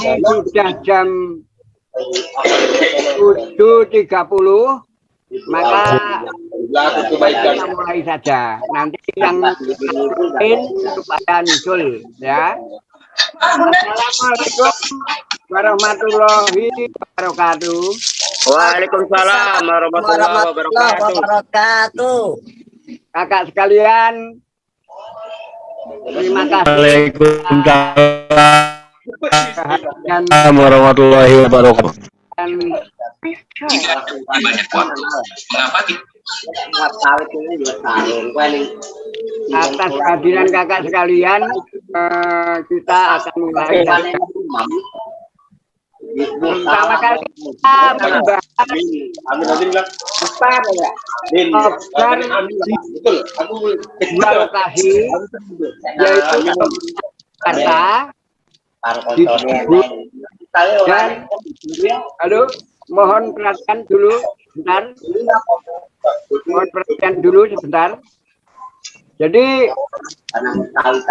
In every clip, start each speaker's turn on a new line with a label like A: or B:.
A: ini sudah jam 7.30, maka kita mulai saja. Nanti yang lain supaya nyusul ya. Assalamualaikum warahmatullahi wabarakatuh.
B: Waalaikumsalam warahmatullahi wabarakatuh.
A: Kakak sekalian, terima kasih.
B: Waalaikumsalam warahmatullahi wabarakatuh.
A: Atas kehadiran kakak sekalian, kita akan mulai. Pertama kali kita membahas dua lokasi, yaitu Jakarta dan halo, mohon perhatian dulu sebentar. Mohon perhatian dulu sebentar. Jadi bahas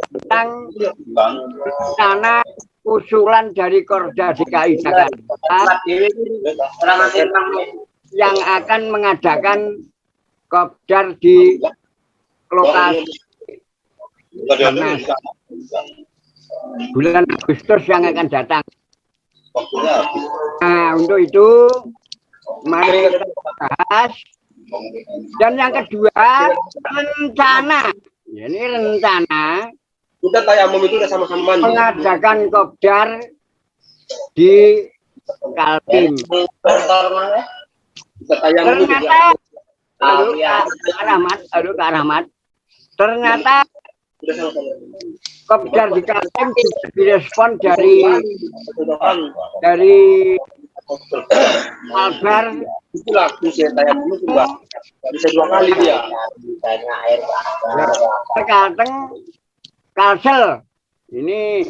A: tentang rencana usulan dari Korda DKI Jakarta yang akan mengadakan kopdar di lokasi bulan Agustus yang akan datang. Nah, untuk itu mari kita bahas. Dan yang kedua, rencana. Ini rencana
B: Udah tayamum itu udah sama-sama
A: mengadakan kopdar di Kaltim. Ternyata Kak Rahmat, ternyata kopdar di Kaltim direspon dari Albar.
B: Itulah fungsi tayamum itu bisa 2 kali dia.
A: Kalsel ini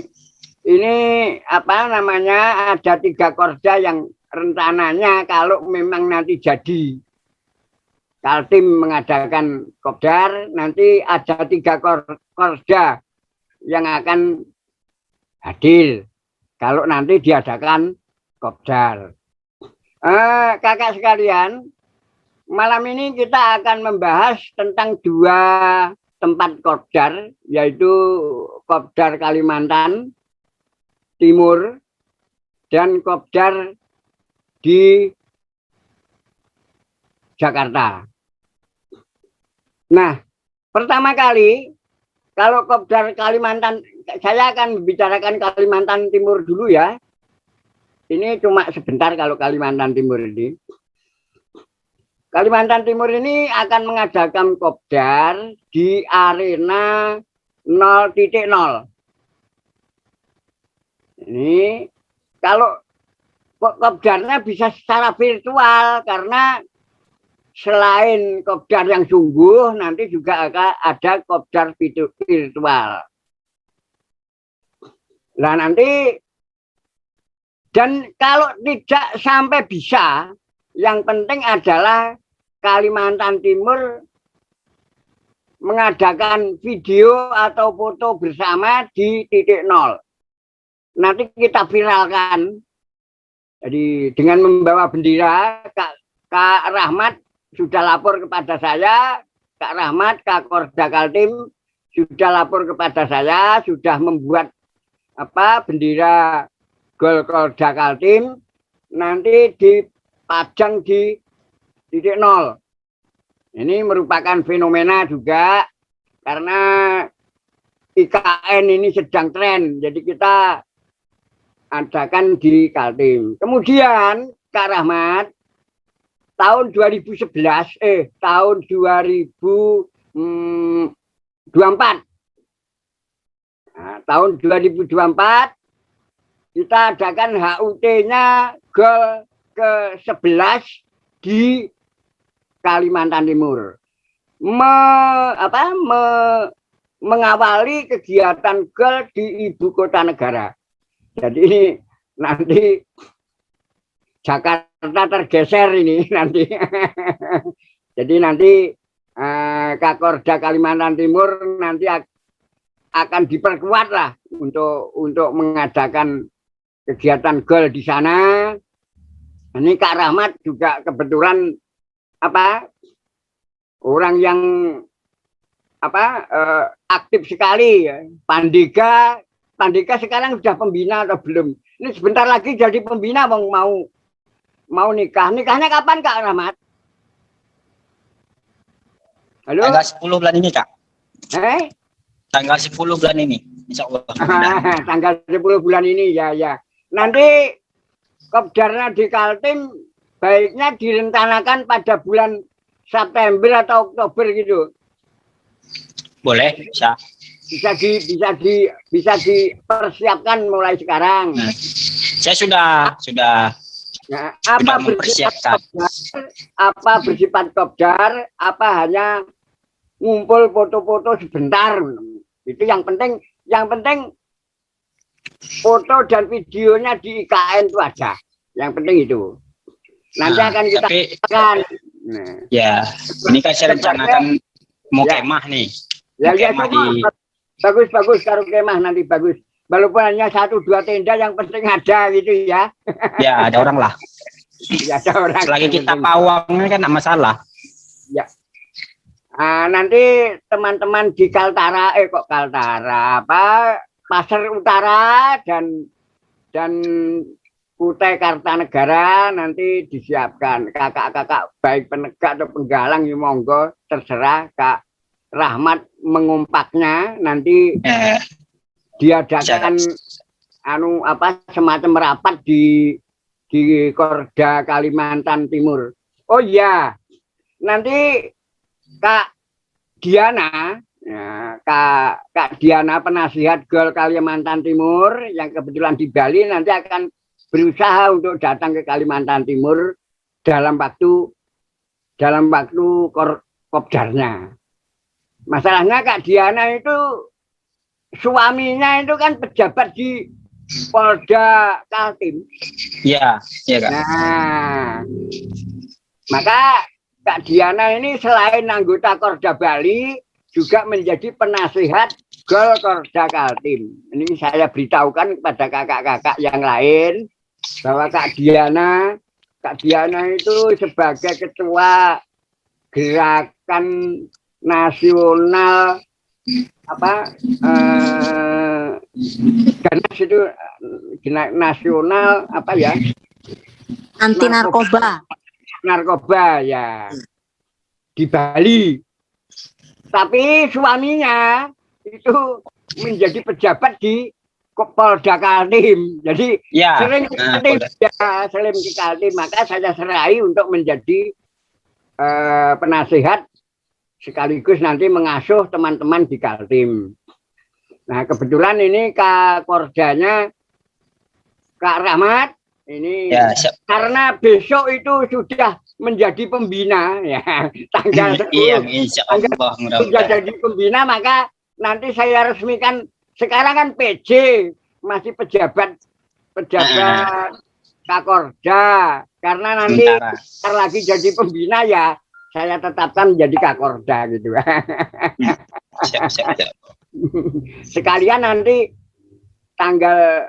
A: apa namanya, ada 3 korda yang rencananya kalau memang nanti jadi Kaltim mengadakan kopdar, nanti ada 3 korda yang akan hadir kalau nanti diadakan kopdar. Kakak sekalian, malam ini kita akan membahas tentang 2 tempat kopdar, yaitu kopdar Kalimantan Timur dan kopdar di Jakarta. Nah, pertama kali kalau kopdar Kalimantan, saya akan membicarakan Kalimantan Timur dulu ya. Ini cuma sebentar kalau Kalimantan Timur ini. Kalimantan Timur ini akan mengadakan kopdar di arena 0.0. Ini kalau kopdarnya bisa secara virtual, karena selain kopdar yang sungguh, nanti juga ada kopdar virtual. Nah nanti, dan kalau tidak sampai bisa, yang penting adalah Kalimantan Timur mengadakan video atau foto bersama di titik 0. Nanti kita viralkan. Jadi dengan membawa bendera, Kak Rahmat sudah lapor kepada saya, Kak Rahmat, Kak Korda Kaltim sudah lapor kepada saya, sudah membuat bendera Gol Korda Kaltim, nanti dipajang di titik 0. Ini merupakan fenomena juga karena IKN ini sedang tren, jadi kita adakan di Kaltim. Kemudian Kak Rahmat, tahun 2024, nah, tahun 2024 kita adakan HUT-nya Gol ke-11 di Kalimantan Timur. Mengawali kegiatan Gol di ibu kota negara. Jadi ini nanti Jakarta tergeser ini nanti. Jadi nanti Kak Korda Kalimantan Timur nanti akan diperkuat lah untuk mengadakan kegiatan gol di sana. Ini Kak Rahmat juga kebetulan orang yang aktif sekali ya. Pandega sekarang sudah pembina atau belum? Ini sebentar lagi jadi pembina mau nikah. Nikahnya kapan Kak Rahmat? Halo?
C: Tanggal 10 bulan ini, Kak. Tanggal 10 bulan ini, insya Allah.
A: Tanggal 10 bulan ini, ya. Nanti kopdarnya di Kaltim baiknya direncanakan pada bulan September atau Oktober gitu.
C: Boleh, bisa.
A: Bisa dipersiapkan mulai sekarang.
C: Nah, saya sudah
A: mempersiapkan. Apa bersifat kopdar, apa hanya ngumpul foto-foto sebentar. Itu yang penting foto dan videonya di IKN itu aja. Yang penting itu. Nanti akan kita lakukan.
C: Ya, ini kan saya rencanakan mau kemah nih.
A: Ya, bagus kalau kemah nanti bagus. Walaupun hanya 1-2 tenda yang penting ada gitu ya.
C: Ya, ada orang lah.
A: Ya, ada orang.
C: Selagi kita pawangnya kan enggak masalah.
A: Ya. Nanti teman-teman di Kaltara, Pasar Utara dan Kutai Kartanegara nanti disiapkan kakak-kakak baik penegak atau penggalang ya monggo terserah. Kak Rahmat mengumpaknya nanti diadakan semacam rapat di Korda Kalimantan Timur. Oh iya, nanti Kak Diana, ya, Kak Diana penasihat Gol Kalimantan Timur yang kebetulan di Bali nanti akan berusaha untuk datang ke Kalimantan Timur dalam waktu kopdarnya. Masalahnya Kak Diana itu suaminya itu kan pejabat di Polda Kaltim.
C: Iya, Kak.
A: Nah, maka Kak Diana ini selain anggota Korda Bali juga menjadi penasihat Gol Korda Kaltim. Ini saya beritahukan kepada kakak-kakak yang lain bahwa Kak Diana itu sebagai ketua gerakan nasional ganas itu nasional
D: anti narkoba
A: ya di Bali, tapi suaminya itu menjadi pejabat di Polda Kaltim, jadi sering ke Kaltim, maka saya serahi untuk menjadi penasihat sekaligus nanti mengasuh teman-teman di Kaltim. Nah, kebetulan ini Kak Kordanya Kak Rahmat ini karena besok itu sudah menjadi pembina ya, tanggal 10 sudah jadi pembina, maka nanti saya resmikan. Sekarang kan PJ masih pejabat Kak Korda, karena nanti lagi jadi pembina ya saya tetapkan menjadi Kak Korda gitu. Sekalian nanti tanggal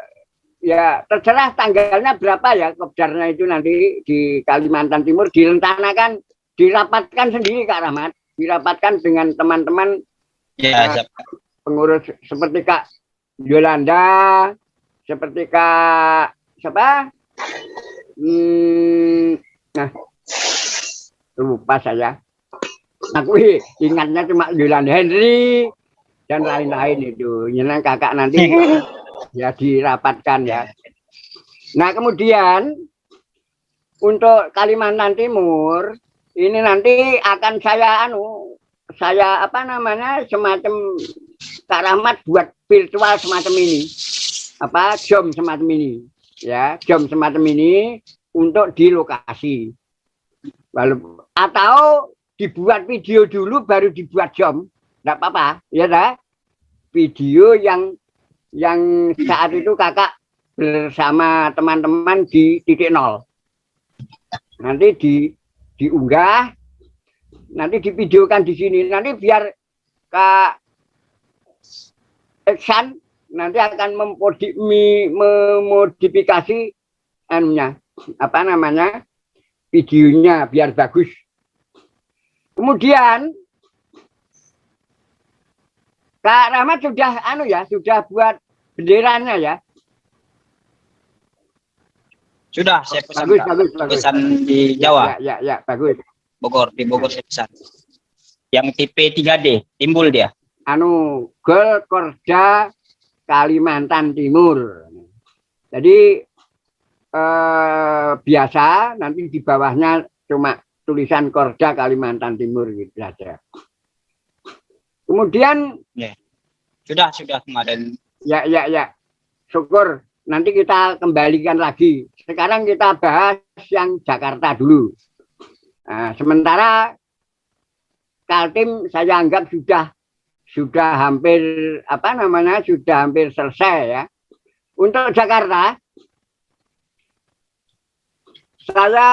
A: ya terserah tanggalnya berapa ya kopdarnya itu nanti di Kalimantan Timur direncanakan, dirapatkan sendiri Kak Rahmat, dirapatkan dengan teman-teman pengurus seperti Kak Yolanda, seperti Kak siapa? Nah, lupa saya. Aku ingatnya cuma Yolanda Henry dan lain-lain itu. Nyenang kakak nanti ya dirapatkan ya. Nah, kemudian untuk Kalimantan Timur ini nanti akan saya semacam Kak Rahmat buat virtual semacam ini. Jom semacam ini. Ya, jom semacam ini untuk di lokasi. Atau dibuat video dulu baru dibuat jom. Enggak apa-apa, ya dah. Video yang saat itu kakak bersama teman-teman di titik nol. Nanti diunggah, nanti divideokan di sini. Nanti biar Iksan nanti akan memodifikasi anunya, apa namanya, videonya biar bagus. Kemudian Kak Rahmat sudah sudah buat benderanya ya.
C: Sudah, saya pesan,
A: bagus.
C: pesan di Jawa.
A: Ya, bagus.
C: Di Bogor saya pesan. Yang tipe 3D, timbul dia.
A: Gol Korda Kalimantan Timur. Jadi biasa, nanti di bawahnya cuma tulisan Korda Kalimantan Timur gitu saja. Kemudian
C: sudah kemarin.
A: Ya. Syukur. Nanti kita kembalikan lagi. Sekarang kita bahas yang Jakarta dulu. Nah, sementara Kaltim saya anggap sudah hampir sudah hampir selesai ya. Untuk Jakarta saya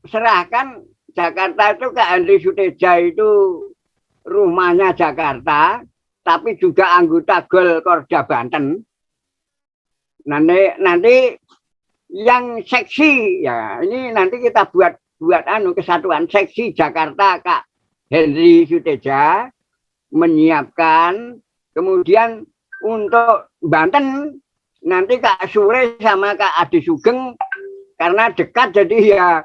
A: serahkan Jakarta itu ke Henry Suteja, itu rumahnya Jakarta, tapi juga anggota Gol Korda Banten. Nanti yang seksi ya, ini nanti kita buat kesatuan seksi Jakarta Kak Henry Suteja menyiapkan. Kemudian untuk Banten nanti Kak Sule sama Kak Ade Sugeng, karena dekat jadi ya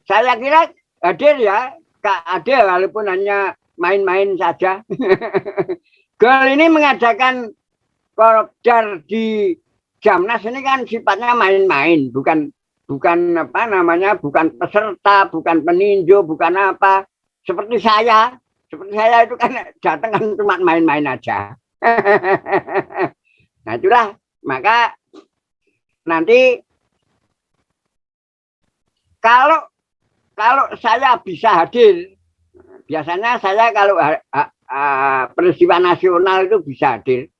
A: saya kira hadir ya Kak Ade, walaupun hanya main-main saja. Gol ini mengadakan kopdar di Jamnas ini kan sifatnya main-main, bukan bukan peserta, bukan peninjau, bukan apa. Seperti saya itu kan datang kan cuma main-main aja. Nah itulah, maka nanti kalau saya bisa hadir, biasanya saya kalau peristiwa nasional itu bisa hadir.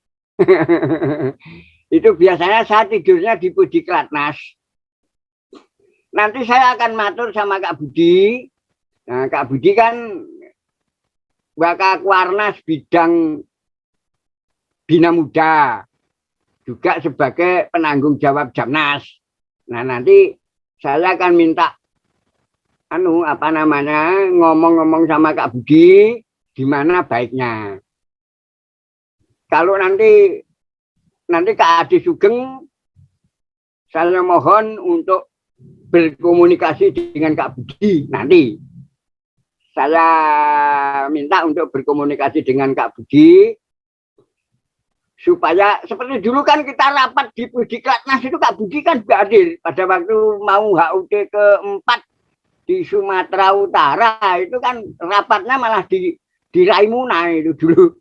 A: Itu biasanya saya tidurnya di Pudiklatnas. Nanti saya akan matur sama Kak Budi. Nah, Kak Budi kan Wakakwarnas bidang Bina Muda, juga sebagai penanggung jawab Jamnas. Nah, nanti saya akan minta ngomong-ngomong sama Kak Budi gimana baiknya. Kalau nanti Kak Ade Sugeng, saya mohon untuk berkomunikasi dengan Kak Budi. Nanti saya minta untuk berkomunikasi dengan Kak Budi, supaya seperti dulu kan kita rapat di Pudiklatnas itu Kak Budi kan juga hadir pada waktu mau HUT ke-4 di Sumatera Utara, itu kan rapatnya malah di Raimuna itu dulu.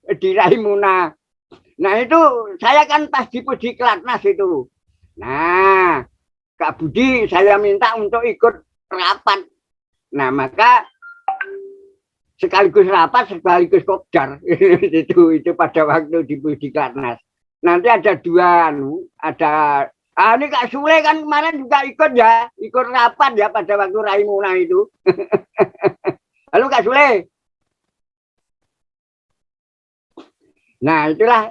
A: Di Raimuna. Nah itu saya kan pas di Pudiklatnas itu. Nah Kak Budi saya minta untuk ikut rapat. Nah maka sekaligus rapat sekaligus kopdar. itu pada waktu di Pudiklatnas. Nanti ada ini Kak Sule kan kemarin juga ikut rapat ya pada waktu Raimuna itu. Halo Kak Sule. Nah itulah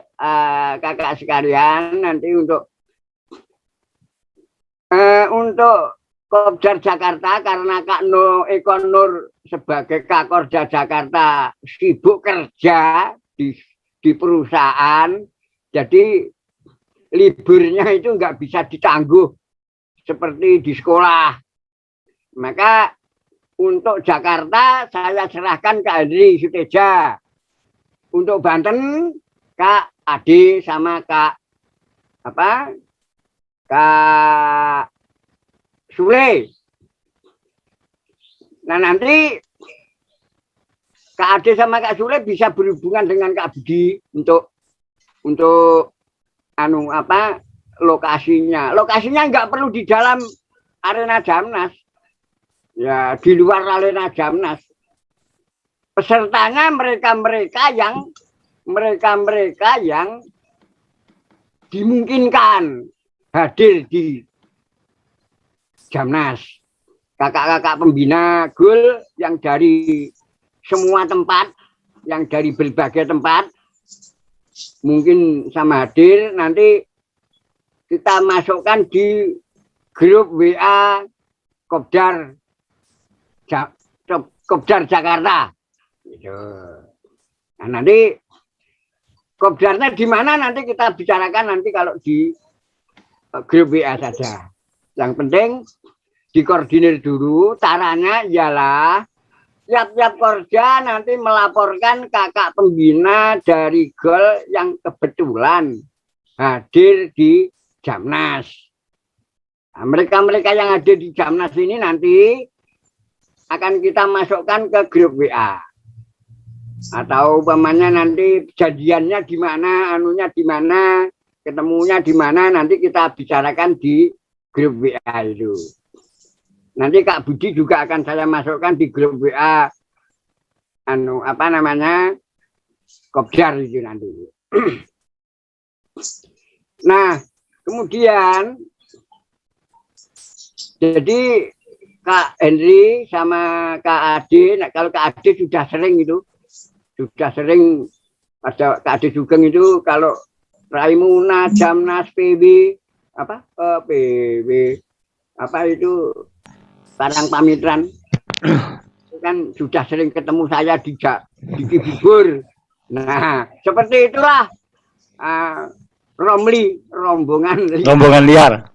A: kakak sekalian, nanti untuk Kopdar Jakarta, karena Kak Eko Nur sebagai Kakorda Jakarta sibuk kerja di perusahaan, jadi liburnya itu nggak bisa ditangguh seperti di sekolah. Maka untuk Jakarta saya serahkan ke Henry Suteja. Untuk Banten Kak Ade sama Kak Sule. Nah nanti Kak Ade sama Kak Sule bisa berhubungan dengan Kak Budi untuk lokasinya. Lokasinya nggak perlu di dalam arena Jamnas. Ya di luar arena Jamnas. Pesertanya mereka-mereka yang dimungkinkan hadir di Jamnas. Kakak-kakak pembina Gol yang dari semua tempat, yang dari berbagai tempat, mungkin sama hadir, nanti kita masukkan di grup WA Kopdar Kopdar Jakarta. Gitu. Nah, nanti Kopdarnya di mana nanti kita bicarakan nanti kalau di grup WA saja. Yang penting dikoordinir dulu. Caranya ialah tiap-tiap Korja nanti melaporkan kakak pembina dari GOL yang kebetulan hadir di Jamnas. Nah, mereka-mereka yang hadir di Jamnas ini nanti akan kita masukkan ke grup WA. Atau umpamanya nanti kejadiannya di mana, anunya di mana, ketemunya di mana, nanti kita bicarakan di grup WA itu. Nanti Kak Budi juga akan saya masukkan di grup WA Kopdar itu nanti. Nah, kemudian jadi Kak Henry sama Kak Ade, nah kalau Kak Ade sudah sering ada Kak Ade Sugeng itu kalau Raimuna, Jamnas, PB itu Parang Pamitran kan sudah sering ketemu saya di Cibubur. Nah, seperti itulah rombongan
E: liar.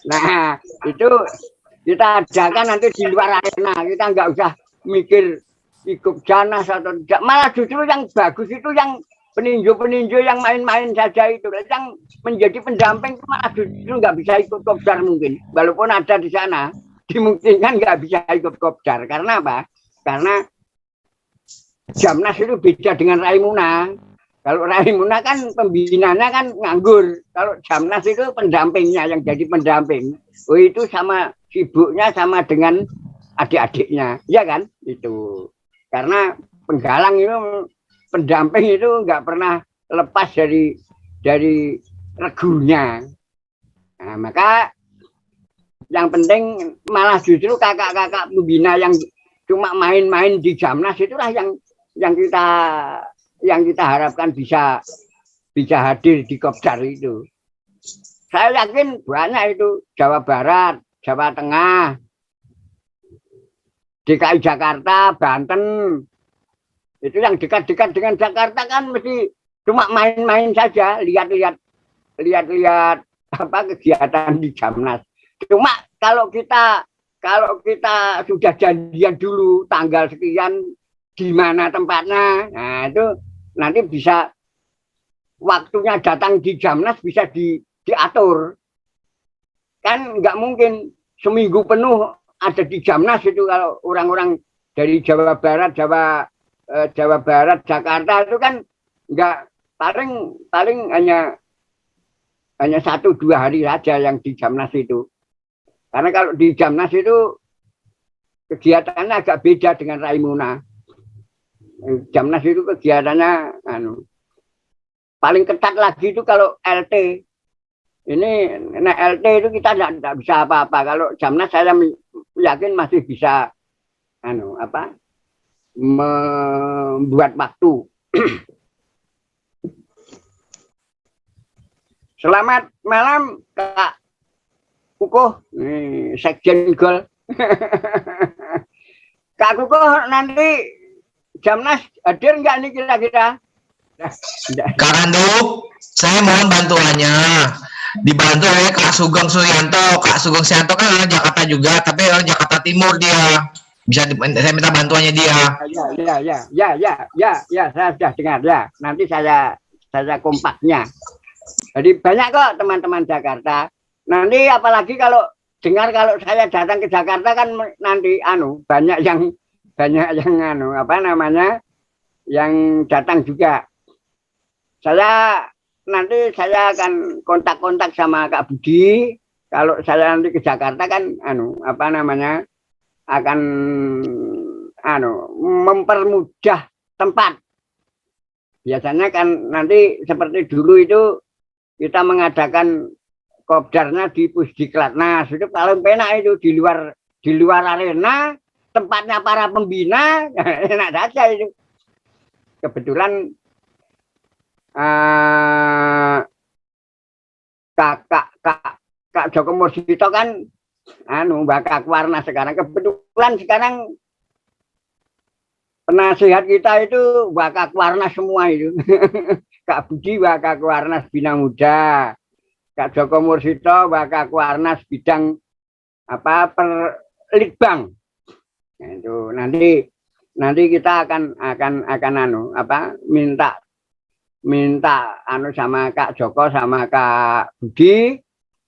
A: Nah, itu kita adakan nanti di luar arena. Kita nggak usah mikir ikut Jamnas atau tidak. Malah justru yang bagus itu yang peninjau-peninjau yang main-main saja itu. Yang menjadi pendamping malah justru nggak bisa ikut Kopdar mungkin. Walaupun ada di sana, dimungkinkan nggak bisa ikut Kopdar. Karena apa? Karena Jamnas itu beda dengan Raimuna. Kalau Raimuna kan pembinanya kan nganggur. Kalau Jamnas itu pendampingnya yang jadi pendamping. Oh itu sama sibuknya sama dengan adik-adiknya, ya kan? Itu karena penggalang itu pendamping itu nggak pernah lepas dari regunya. Nah, maka yang penting malah justru kakak-kakak pembina yang cuma main-main di Jamnas itulah yang kita harapkan bisa hadir di Kopdar itu. Saya yakin banyak itu Jawa Barat, Jawa Tengah, DKI Jakarta, Banten. Itu yang dekat-dekat dengan Jakarta kan mesti cuma main-main saja, lihat-lihat apa kegiatan di Jamnas. Cuma kalau kita sudah janjian dulu tanggal sekian di mana tempatnya, nah itu nanti bisa waktunya datang di Jamnas bisa diatur. Kan nggak mungkin seminggu penuh ada di Jamnas itu kalau orang-orang dari Jawa Barat, Jakarta itu kan nggak paling hanya 1-2 hari saja yang di Jamnas itu. Karena kalau di Jamnas itu kegiatannya agak beda dengan Raimuna. Jamnas itu kegiatannya paling ketat lagi itu kalau LT. Ini LT itu kita tidak bisa apa-apa. Kalau Jamnas saya yakin masih bisa membuat waktu. Selamat malam Kak Kukuh, Sekjen GOL. Kak Kukuh nanti Jamnas hadir nggak nih kira-kira?
F: Kak Randu, saya mohon bantuannya. Dibantu oleh Kak Sugeng Suyanto. Kak Sugeng Suyanto kan orang Jakarta juga, tapi orang Jakarta Timur dia. Saya minta bantuannya dia.
A: Ya, saya sudah dengar ya. Nanti saya kompaknya. Jadi banyak kok teman-teman Jakarta. Nanti apalagi kalau saya datang ke Jakarta kan nanti banyak yang yang datang juga. Nanti saya akan kontak sama Kak Budi. Kalau saya nanti ke Jakarta kan akan mempermudah tempat. Biasanya kan nanti seperti dulu itu kita mengadakan Kopdarnya di Pusdiklatnas. Itu paling penak itu di luar arena, tempatnya para pembina, enak saja itu. kebetulan Kak Joko Mursito kan Bakak Warna sekarang. Kebetulan sekarang penasihat kita itu Bakak Warna semua itu. Kak Budi Bakak Warna Bina Muda, Kak Joko Mursito Bakak Warna bidang apa Perlitbang. Nah, itu nanti kita akan minta sama Kak Joko sama Kak Budi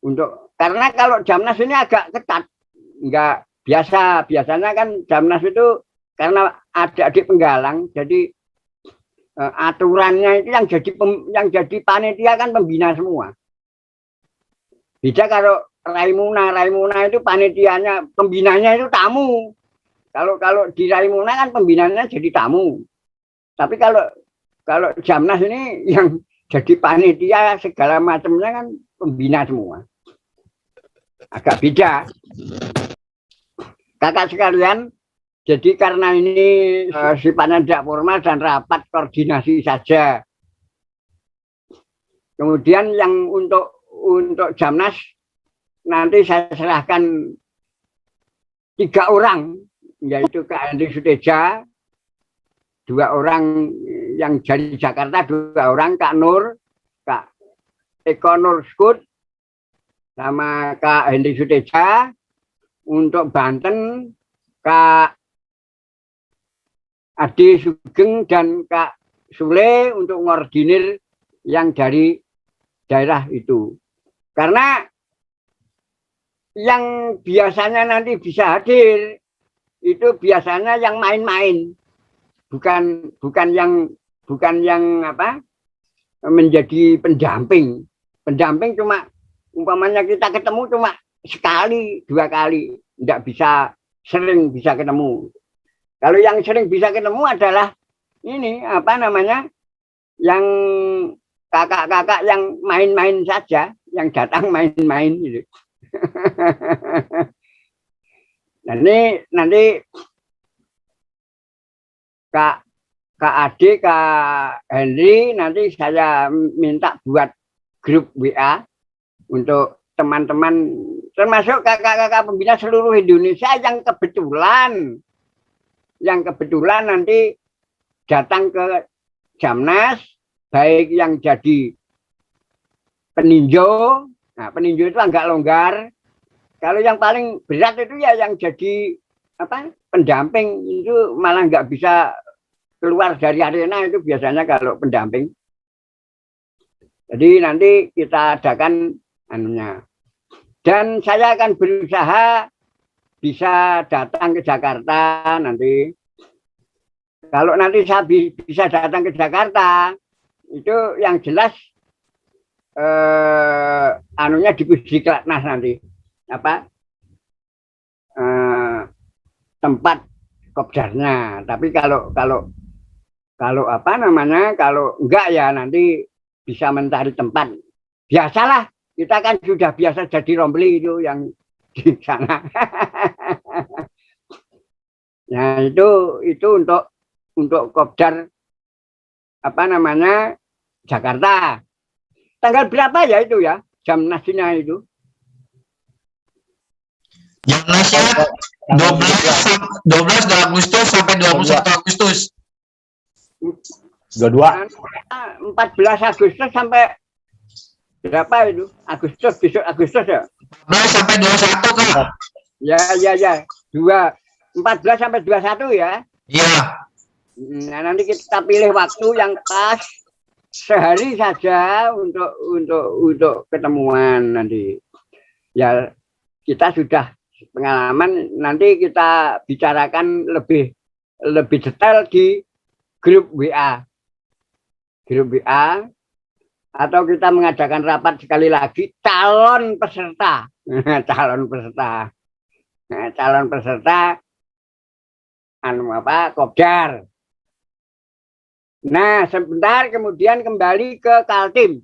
A: untuk, karena kalau Jamnas ini agak ketat, enggak biasanya kan Jamnas itu karena adik-adik penggalang, jadi aturannya itu yang jadi panitia kan pembina semua. Beda kalau Raimuna itu panitianya, pembinanya itu tamu. Kalau di Raimuna kan pembinanya jadi tamu. Tapi kalau Jamnas ini yang jadi panitia segala macamnya kan pembina semua. Agak beda. Kakak sekalian, jadi karena ini sifatnya tidak formal dan rapat koordinasi saja. Kemudian yang untuk Jamnas nanti saya serahkan 3 orang, yaitu Kak Henry Suteja, 2 orang yang dari Jakarta, 2 orang, Kak Nur, Kak Eko Nur Skut, sama Kak Henry Suteja. Untuk Banten, Kak Adi Sugeng dan Kak Sule untuk ngordinir yang dari daerah itu. Karena yang biasanya nanti bisa hadir itu biasanya yang main-main, bukan yang menjadi pendamping. Pendamping cuma umpamanya kita ketemu cuma sekali 2 kali, tidak bisa sering bisa ketemu. Kalau yang sering bisa ketemu adalah ini yang kakak-kakak yang main-main saja, yang datang main-main gitu. Nanti Kak Ade, Kak Henry, nanti saya minta buat grup WA untuk teman-teman, termasuk kakak-kakak pembina seluruh Indonesia yang kebetulan nanti datang ke Jamnas, baik yang jadi peninjau. Nah, peninjau itu agak longgar. Kalau yang paling berat itu ya yang jadi pendamping, itu malah nggak bisa keluar dari arena itu biasanya kalau pendamping. Jadi nanti kita adakan anunya. Dan saya akan berusaha bisa datang ke Jakarta nanti. Kalau nanti saya bisa datang ke Jakarta, itu yang jelas anunya di Pusdiklatnas nanti. Tempat kopdarnya. Tapi kalau enggak ya nanti bisa mencari tempat. Biasalah, kita kan sudah biasa jadi rombli itu yang di sana. Nah, itu untuk kopdar Jakarta. Tanggal berapa ya itu ya? Jamnasnya itu?
F: Jamnasnya 12 Agustus sampai 21 Agustus.
B: 22.
A: 14 Agustus sampai berapa itu? Agustus, besok Agustus ya?
F: 14 sampai 21 Kak.
A: Ya. 14 sampai 21 ya?
F: Iya.
A: Nah, nanti kita pilih waktu yang pas sehari saja untuk ketemuan nanti. Ya, kita sudah pengalaman, nanti kita bicarakan lebih detail di grup WA. Grup WA, atau kita mengadakan rapat sekali lagi calon peserta. Calon peserta kopdar. Nah, sebentar kemudian kembali ke Kaltim.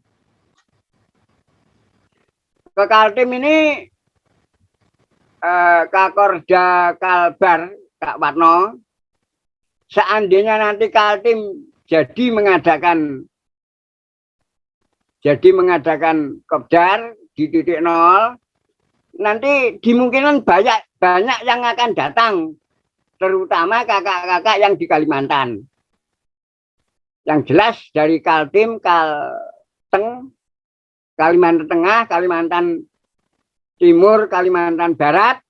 A: Ke Kaltim ini Kak Korda Kalbar, Kak Warno, seandainya nanti Kaltim jadi mengadakan kopdar di titik nol, nanti dimungkinkan banyak yang akan datang, terutama kakak-kakak yang di Kalimantan. Yang jelas dari Kaltim, Kalteng, Kalimantan Tengah, Kalimantan Timur, Kalimantan Barat,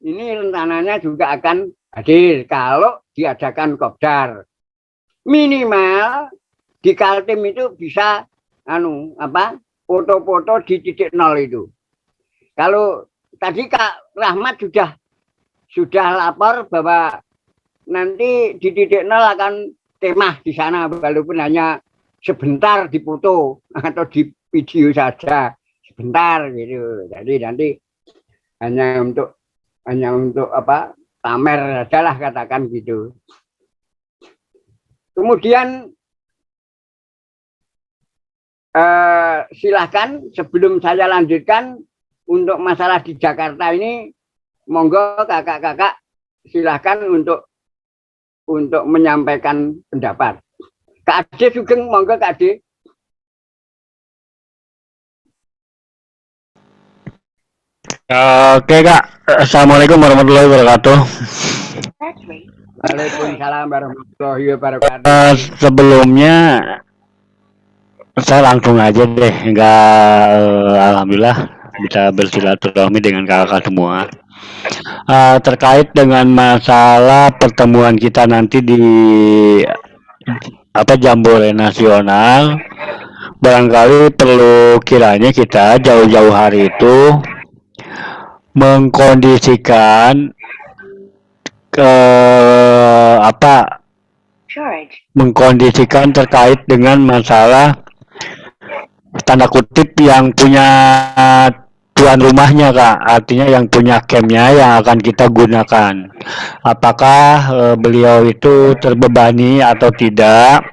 A: ini rencananya juga akan hadir kalau diadakan kopdar. Minimal di Kaltim itu bisa foto-foto di titik nol itu. Kalau tadi Kak Rahmat sudah lapor bahwa nanti di titik nol akan kemah di sana, walaupun hanya sebentar dipoto atau di video saja sebentar gitu. Jadi nanti hanya untuk pamer saja lah, katakan gitu. Kemudian silahkan sebelum saya lanjutkan untuk masalah di Jakarta ini, monggo kakak-kakak silahkan untuk menyampaikan pendapat. Kak Ade Sugeng, monggo Kak Ade.
E: Oke Kak, Assalamualaikum warahmatullahi wabarakatuh.
A: Waalaikumsalam warahmatullahi wabarakatuh.
E: Sebelumnya saya langsung aja deh, alhamdulillah bisa bersilaturahmi dengan kakak semua. Terkait dengan masalah pertemuan kita nanti di Jambore Nasional, barangkali perlu kiranya kita jauh-jauh hari itu mengkondisikan mengkondisikan terkait dengan masalah tanda kutip yang punya tuan rumahnya Kak, artinya yang punya campnya yang akan kita gunakan. Apakah beliau itu terbebani atau tidak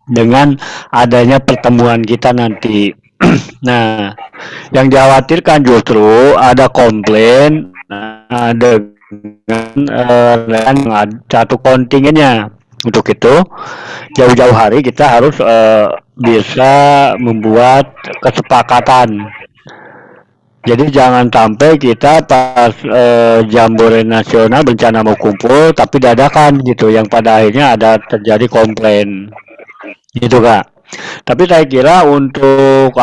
E: dengan adanya pertemuan kita nanti. Nah, yang dikhawatirkan justru ada komplain dengan satu kontingennya. Untuk itu jauh-jauh hari kita harus bisa membuat kesepakatan. Jadi jangan sampai kita pas Jambore Nasional berencana mau kumpul tapi dadakan gitu, yang pada akhirnya ada terjadi komplain gitu Kak. Tapi saya kira untuk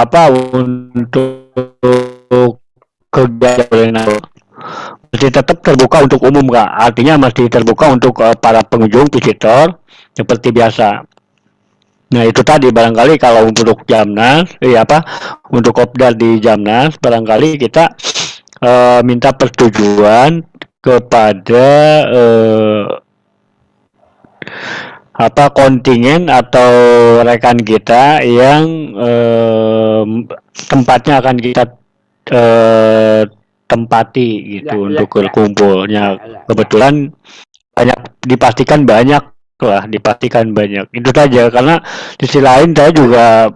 E: kegiatan masih tetap terbuka untuk umum Kak. Artinya masih terbuka untuk para pengunjung visitor seperti biasa. Nah itu tadi, barangkali kalau untuk Jamnas, untuk kopdar di Jamnas, barangkali kita minta persetujuan kepada kontingen atau rekan kita yang tempatnya akan kita tempati gitu untuk berkumpulnya. Kebetulan dipastikan banyak. Itu saja, karena di sisi lain saya juga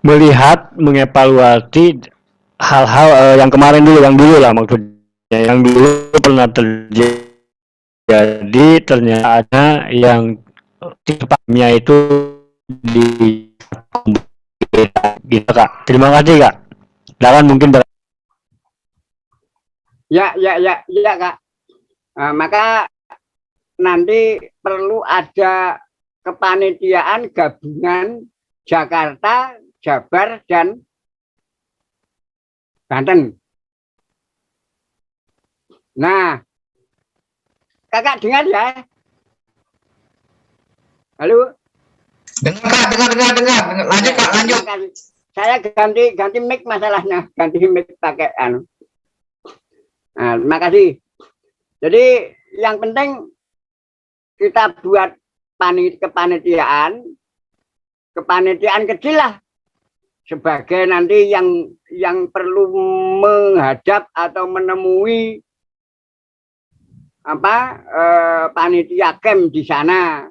E: melihat, mengevaluasi hal-hal yang kemarin yang dulu pernah terjadi. Ternyata ada yang tempatnya itu di gitu Kak. Terima kasih Kak. Dan mungkin
A: Ya Kak. Maka nanti perlu ada kepanitiaan gabungan Jakarta, Jabar, dan Banten. Nah, kakak dengar ya? Halo?
F: Dengar. Lanjut Kak, lanjut.
A: Saya ganti mic masalahnya, ganti mic pakai Nah, terima kasih. Jadi yang penting kita buat kepanitiaan kecil lah, sebagai nanti yang perlu menghadap atau menemui panitia camp di sana.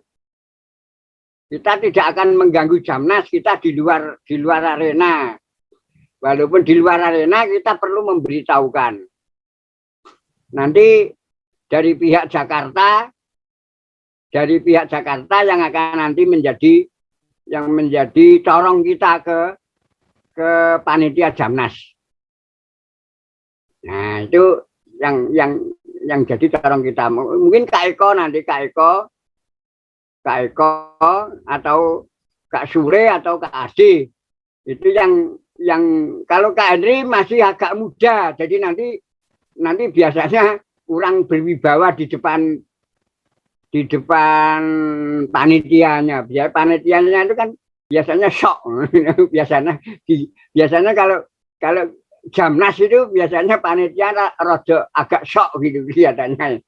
A: Kita tidak akan mengganggu Jamnas, kita di luar arena. Walaupun di luar arena kita perlu memberitahukan. Nanti dari pihak Jakarta dari pihak Jakarta yang akan nanti menjadi corong kita ke panitia Jamnas. Nah, itu yang jadi corong kita. Mungkin Kak Eko nanti Kak Eko atau Kak Sure atau Kak Adi. Itu yang kalau Kak Henry masih agak muda, jadi nanti biasanya kurang berwibawa di depan panitianya. Panitianya itu kan biasanya shock. biasanya kalau Jamnas itu biasanya panitia rada agak shock gitu kelihatannya.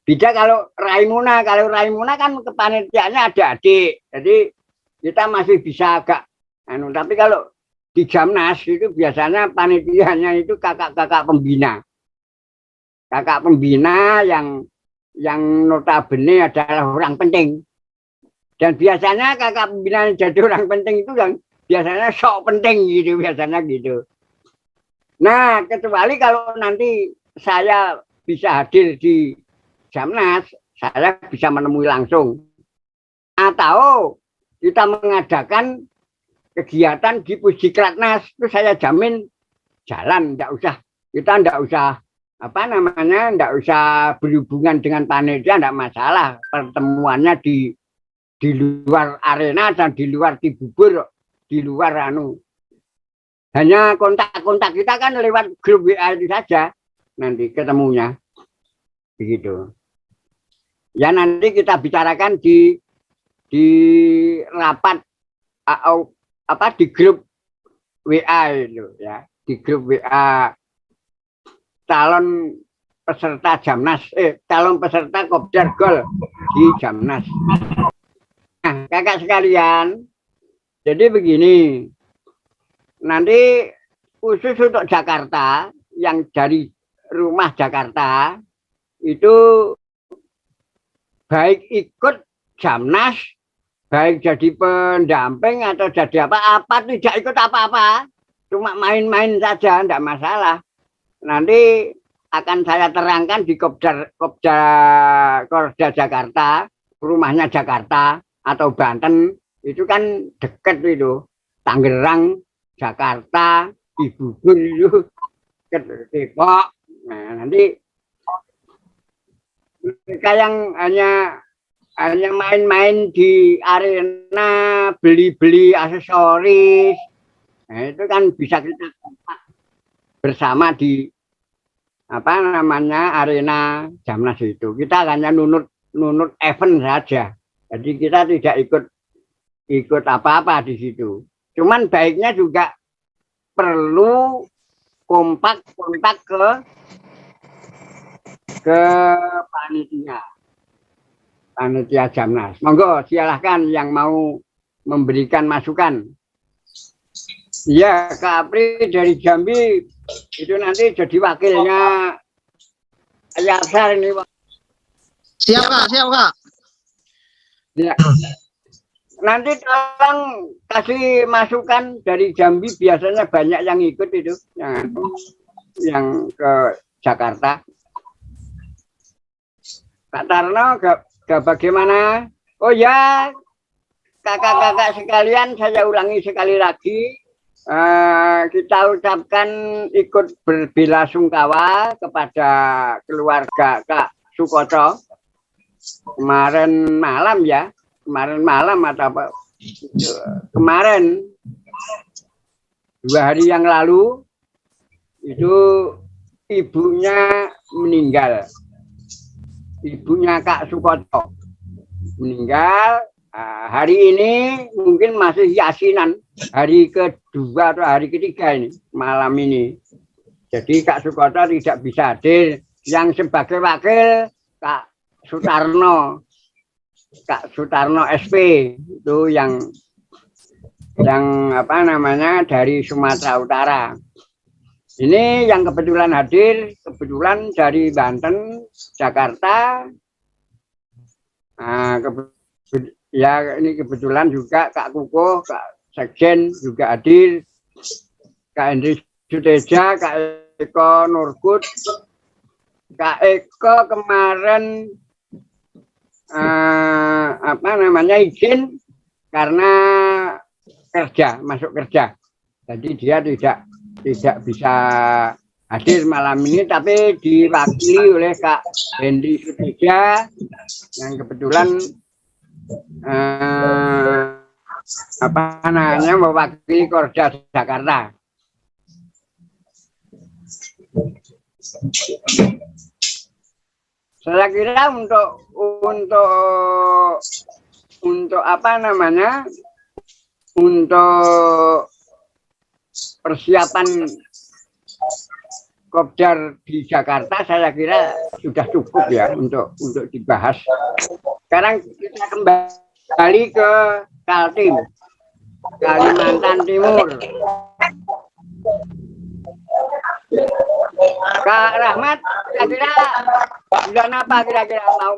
A: Beda kalau Raimuna kan kepanitiaannya ada adik. Jadi kita masih bisa agak tapi kalau di Jamnas itu biasanya panitianya itu kakak-kakak pembina. Kakak pembina yang notabene adalah orang penting. Dan biasanya kakak pembina yang jadi orang penting itu yang biasanya sok penting gitu, biasanya gitu. Nah, kecuali kalau nanti saya bisa hadir di Jamnas, saya bisa menemui langsung. Atau kita mengadakan kegiatan di Pusdiklatnas, itu saya jamin jalan, kita enggak usah enggak usah berhubungan dengan panitia, enggak masalah. Pertemuannya di luar arena dan di luar Cibubur, di luar hanya kontak-kontak kita kan lewat grup WA itu saja nanti ketemunya. Begitu. Ya nanti kita bicarakan di rapat di grup WA itu ya, di grup WA calon peserta Jamnas, calon peserta Kopdar Gol di Jamnas. Nah, kakak sekalian, jadi begini, nanti khusus untuk Jakarta, yang dari rumah Jakarta itu baik ikut Jamnas, baik jadi pendamping atau jadi apa-apa, tidak ikut apa-apa, cuma main-main saja, tidak masalah. Nanti akan saya terangkan di Kopda Jakarta, rumahnya Jakarta atau Banten, itu kan dekat itu, Tangerang, Jakarta, Cibubur itu ke Depok. Nah, nanti mereka yang hanya main-main di arena, beli-beli aksesoris, nah, itu kan bisa kita bersama di arena Jamnas itu. Kita hanya nunut event saja. Jadi kita tidak ikut apa-apa di situ. Cuman baiknya juga perlu kontak ke panitia Jamnas. Monggo silahkan yang mau memberikan masukan. Iya, Kak Apri dari Jambi itu nanti jadi wakilnya Yasar ini.
G: Siap Kak.
A: Ya. Nanti tolong kasih masukan dari Jambi, biasanya banyak yang ikut itu, yang ke Jakarta. Kak Tarno, bagaimana? Oh ya, kakak-kakak sekalian, saya ulangi sekali lagi. Kita ucapkan ikut berbelasungkawa kepada keluarga Kak Sukoco. Kemarin malam atau apa? Kemarin 2 hari yang lalu itu ibunya meninggal. Ibunya Kak Sukoco meninggal. Hari ini mungkin masih yasinan, hari kedua atau hari ketiga ini, malam ini. Jadi Kak Sukoco tidak bisa hadir. Yang sebagai wakil Kak Sutarno SP itu yang dari Sumatera Utara. Ini yang kebetulan hadir, kebetulan dari Banten, Jakarta. Ya ini kebetulan juga Kak Kuko, Kak Sekjen juga hadir, Kak Hendri Suteja, Kak Eko Nurkut, Kak Eko kemarin izin karena kerja, masuk kerja. Jadi dia tidak bisa hadir malam ini, tapi diwakili oleh Kak Hendy Sutija yang kebetulan mewakili Korda Jakarta. Saya kira untuk untuk persiapan Kopdar di Jakarta saya kira sudah cukup ya untuk dibahas. Sekarang kita kembali ke Kaltim, Kalimantan Timur. Kak Rahmat, kira-kira bulan apa kira-kira mau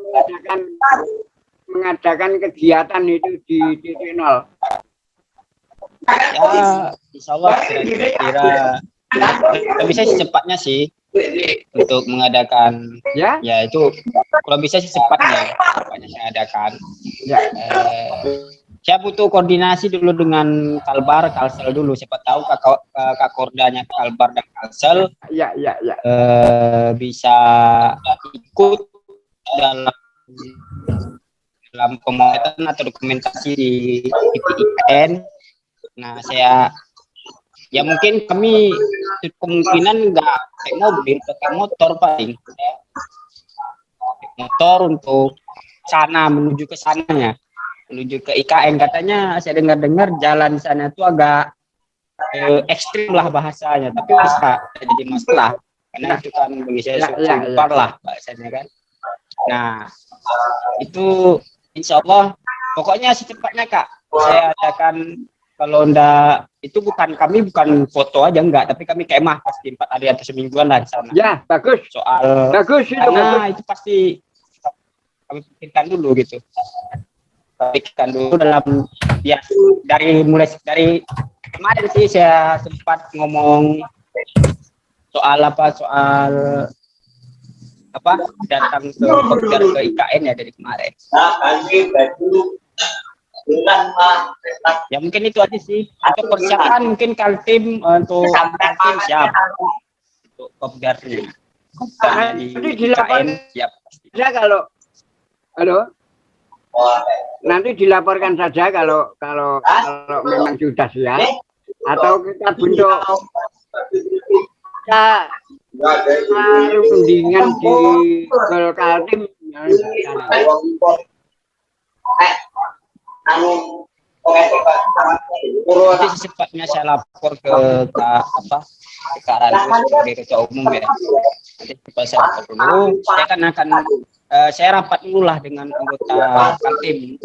A: mengadakan kegiatan itu di titik nol?
C: Ya, insya Allah kira-kira bisa secepatnya sih untuk mengadakan ya itu kalau bisa sih cepatnya saya adakan.
A: Ya.
C: Saya butuh koordinasi dulu dengan Kalbar, Kalsel dulu. Siapa tahu kakak Kordanya Kalbar dan Kalsel
A: ya.
C: Bisa ikut dalam pemotretan atau dokumentasi di IPIN. Nah, ya mungkin kami kemungkinan nggak pakai mobil, pakai motor paling. Motor untuk menuju ke sananya. Menuju ke IKN, katanya saya dengar jalan sana itu agak ekstrim lah bahasanya, tapi bisa jadi masalah karena itu kan bagi saya super lah bahasanya kan. Nah itu insya Allah pokoknya secepatnya Kak saya adakan. Kalau enggak itu bukan foto aja enggak, tapi kami kemah pasti 4 hari atau semingguan lah di sana.
A: Ya bagus.
C: Karena itu pasti kami pikirkan dulu gitu. Pikirkan dulu dalam ya dari kemarin sih saya sempat ngomong soal datang ke IKN ya dari kemarin. Ya mungkin itu aja sih untuk persiapan, mungkin Kaltim untuk Kaltim siap untuk kopdarnya di IKN siap.
A: Ya kalau nanti dilaporkan saja kalau memang sudah siap, atau kita bentuk rundingan di Kaltim.
C: Nanti secepatnya saya lapor ke Randu sebagai ketua umum ya. Nanti saya lapor dulu. Saya rapat dulu lah dengan anggota Kaltim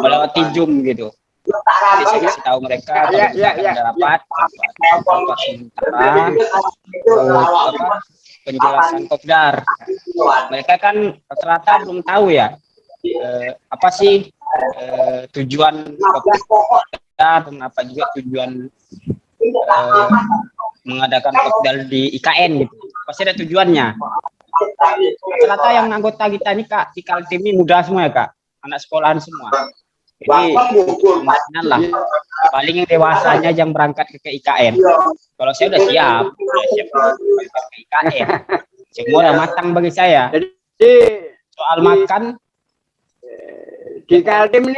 C: melewati Zoom gitu. Jadi saya kasih tahu mereka ada rapat sementara penjelasan Kopdar. Mereka kan rata-rata belum tahu ya apa sih tujuan Kopdar dan apa juga tujuan mengadakan Kopdar di IKN gitu. Pasti ada tujuannya. Rata-rata yang anggota kita ini Kak di Kaltim ini muda semua ya Kak, anak sekolahan semua. Jadi maksudnya lah paling yang dewasanya yang berangkat ke IKN. Kalau saya udah siap berangkat ke IKN. Semua udah matang bagi saya.
A: Jadi
C: soal makan
A: di Kaltim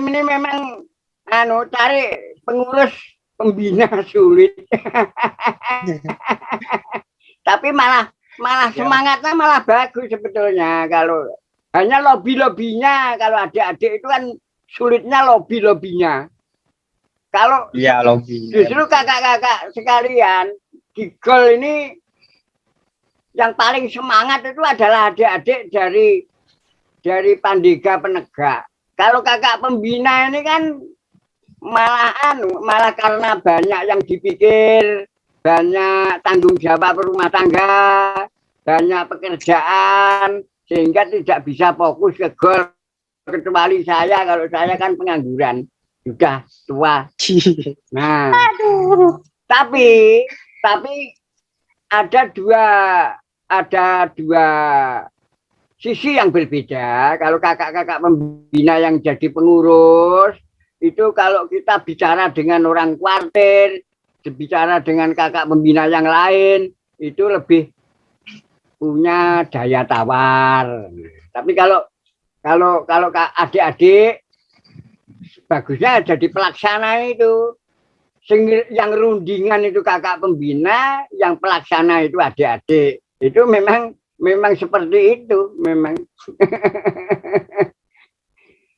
A: ini memang cari pengurus pembina sulit. Tapi malah semangatnya malah bagus sebetulnya. Kalau hanya lobby-lobbynya, kalau adik-adik itu kan sulitnya lobby-lobbynya. Kalau
C: lobby.
A: Justru kakak-kakak sekalian di GOL ini yang paling semangat itu adalah adik-adik dari Pandega Penegak. Kalau kakak pembina ini kan malah karena banyak yang dipikir, banyak tanggung jawab rumah tangga, banyak pekerjaan, sehingga tidak bisa fokus ke GOL. Kecuali saya, kalau saya kan pengangguran, sudah tua. Nah, tapi ada dua sisi yang berbeda. Kalau kakak-kakak pembina yang jadi pengurus, itu kalau kita bicara dengan orang kuartir, bicara dengan kakak pembina yang lain, itu lebih punya daya tawar. Tapi kalau adik-adik, bagusnya jadi pelaksana itu. Yang rundingan itu kakak pembina, yang pelaksana itu adik-adik. Itu memang seperti itu, memang.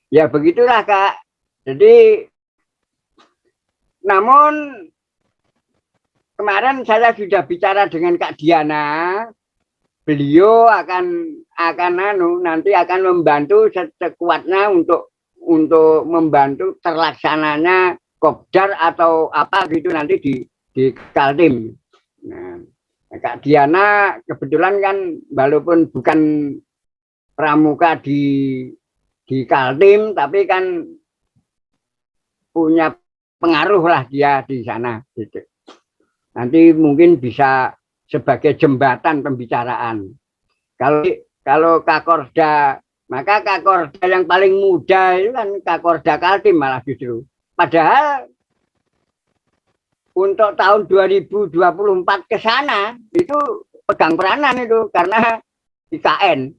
A: Ya begitulah Kak. Jadi, namun kemarin saya sudah bicara dengan Kak Diana. Beliau nanti akan membantu sekuatnya untuk membantu terlaksananya kopdar atau apa gitu nanti di Kaltim. Nah, Kak Diana kebetulan kan walaupun bukan pramuka di Kaltim, tapi kan punya pengaruh lah dia di sana gitu. Nanti mungkin bisa sebagai jembatan pembicaraan. Kalau Kakorda, maka Kakorda yang paling muda itu kan Kakorda Kaltim malah justru. Padahal untuk tahun 2024 ke sana itu pegang peranan itu karena IKN.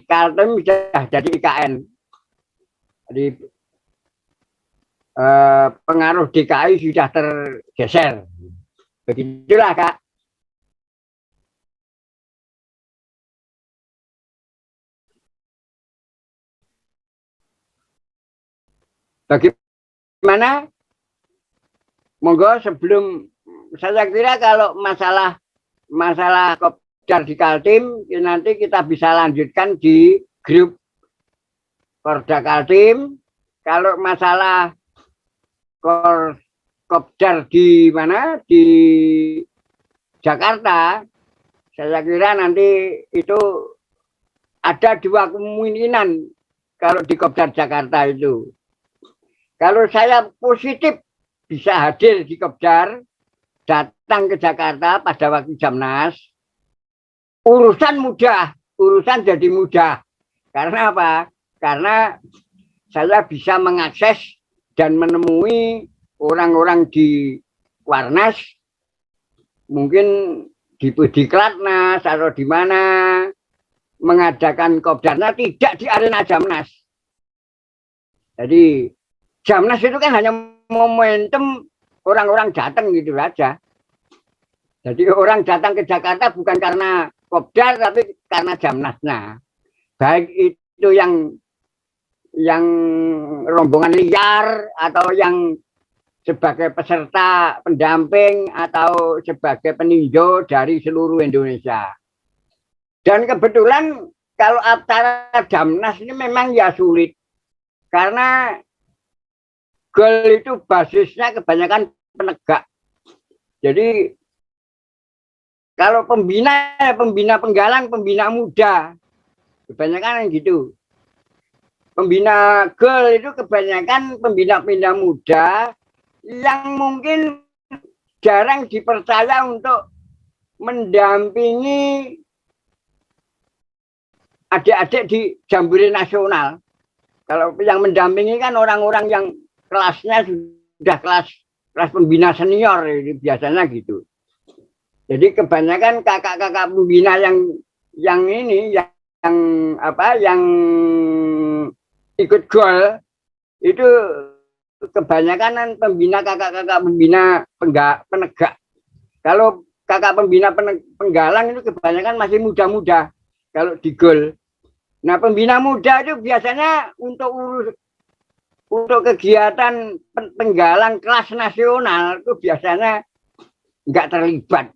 A: Kaltim sudah jadi IKN. Jadi pengaruh DKI sudah tergeser. Begitulah Kak. Bagaimana? Monggo sebelum saya kira kalau masalah kopdar di Kaltim nanti kita bisa lanjutkan di grup Korda Kaltim. Kalau masalah kopdar di mana di Jakarta, saya kira nanti itu ada dua kemungkinan kalau di kopdar Jakarta itu. Kalau saya positif bisa hadir di kopdar, datang ke Jakarta pada waktu Jamnas, urusan jadi mudah. Karena apa? Karena saya bisa mengakses dan menemui orang-orang di Warnas, mungkin di Klatnas atau di mana mengadakan kopdarnya tidak di arena Jamnas. Jadi Jamnas itu kan hanya momentum orang-orang datang gitu aja. Jadi orang datang ke Jakarta bukan karena kopdar tapi karena Jamnasnya. Baik itu yang rombongan liar atau yang sebagai peserta pendamping atau sebagai peninjau dari seluruh Indonesia. Dan kebetulan kalau acara Jamnas ini memang ya sulit karena gol itu basisnya kebanyakan penegak. Jadi kalau pembina penggalang, pembina muda, kebanyakan yang gitu. Pembina gol itu kebanyakan pembina muda yang mungkin jarang dipercaya untuk mendampingi adik-adik di Jambore Nasional. Kalau yang mendampingi kan orang-orang yang kelasnya sudah kelas pembina senior, biasanya gitu. Jadi kebanyakan kakak-kakak pembina yang ikut gol itu kebanyakan pembina kakak-kakak pembina penegak. Kalau kakak pembina penggalang itu kebanyakan masih muda-muda kalau di gol. Nah, pembina muda itu biasanya untuk kegiatan penggalang kelas nasional itu biasanya nggak terlibat.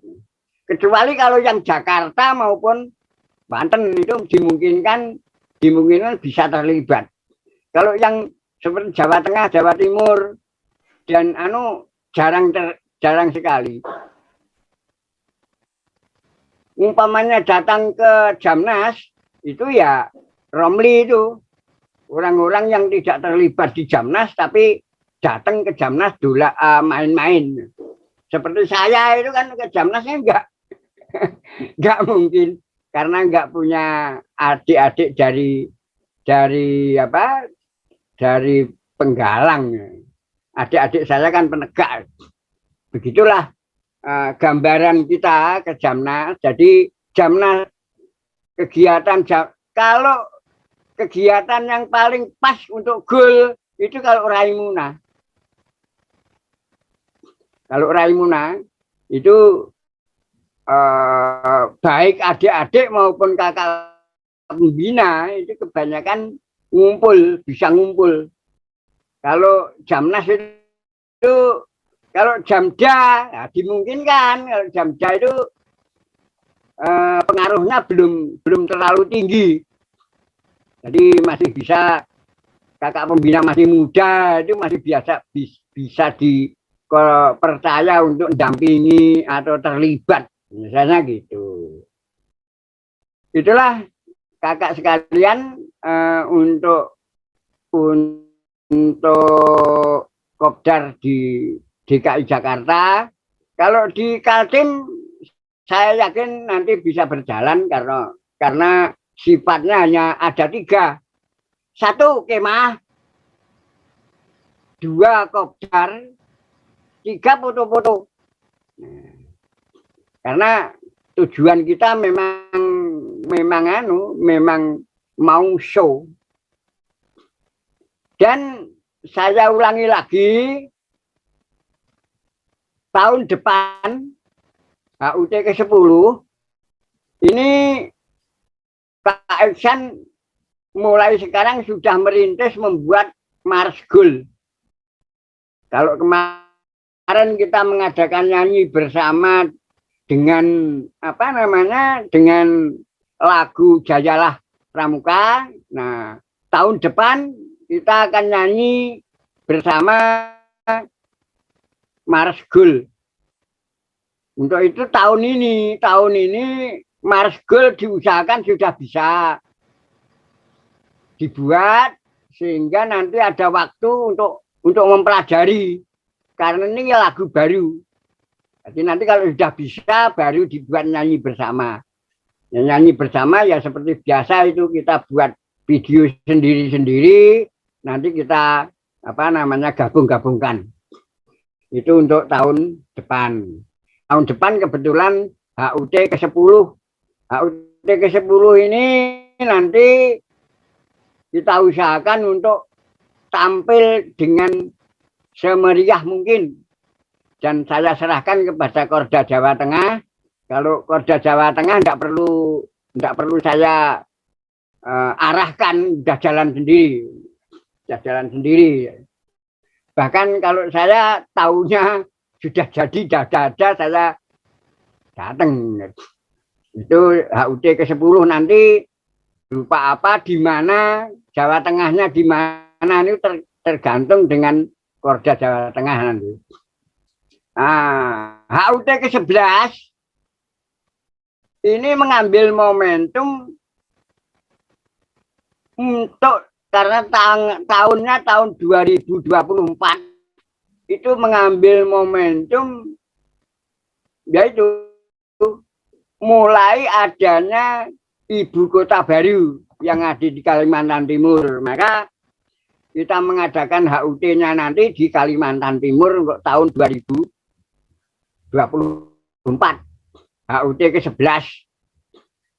A: Kecuali kalau yang Jakarta maupun Banten itu dimungkinkan bisa terlibat. Kalau yang seperti Jawa Tengah, Jawa Timur dan jarang sekali. Umpamanya datang ke Jamnas itu ya Romli itu orang-orang yang tidak terlibat di Jamnas tapi datang ke Jamnas dulu main-main. Seperti saya itu kan ke Jamnasnya enggak mungkin karena nggak punya adik-adik dari apa? Dari penggalang. Adik-adik saya kan penegak. Begitulah gambaran kita ke Jamnas. Jadi Jamnas kegiatan kalau kegiatan yang paling pas untuk goal itu kalau Raimuna. Kalau Raimuna itu baik adik-adik maupun kakak pembina itu kebanyakan ngumpul, bisa ngumpul. Kalau Jamnas itu kalau Jamda ya dimungkinkan, kalau Jamda itu pengaruhnya belum terlalu tinggi. Jadi masih bisa kakak pembina masih muda itu masih bisa dipercaya untuk mendampingi atau terlibat misalnya gitu. Itulah kakak sekalian untuk Kopdar di DKI Jakarta. Kalau di Kaltim saya yakin nanti bisa berjalan karena sifatnya hanya ada 3. 1 kemah, 2 kopdar, 3 foto-foto. Karena tujuan kita memang mau show. Dan saya ulangi lagi, tahun depan HUT ke-10 ini Kak Iksan mulai sekarang sudah merintis membuat Mars Goal. Kalau kemarin kita mengadakan nyanyi bersama dengan dengan lagu Jayalah Pramuka. Nah, tahun depan kita akan nyanyi bersama Mars Goal. Untuk itu tahun ini Mars Goal diusahakan sudah bisa dibuat sehingga nanti ada waktu untuk mempelajari karena ini lagu baru. Jadi nanti kalau sudah bisa baru dibuat nyanyi bersama. Ya, nyanyi bersama ya seperti biasa itu kita buat video sendiri-sendiri, nanti kita gabung-gabungkan. Itu untuk tahun depan. Tahun depan kebetulan HUT ke-10. HUT ke-10 ini nanti kita usahakan untuk tampil dengan semeriah mungkin. Dan saya serahkan kepada Korda Jawa Tengah. Kalau Korda Jawa Tengah tidak perlu saya arahkan, sudah jalan sendiri. Bahkan kalau saya tahunya sudah jadi, ada saya datang. Itu HUT ke-10 nanti berupa apa, di mana, Jawa Tengahnya di mana, ini tergantung dengan Korda Jawa Tengah nanti. Nah, HUT ke-11 ini mengambil momentum untuk karena tahunnya tahun 2024 itu mengambil momentum yaitu mulai adanya ibu kota baru yang ada di Kalimantan Timur. Maka kita mengadakan HUT-nya nanti di Kalimantan Timur untuk tahun 2024. HUT ke-11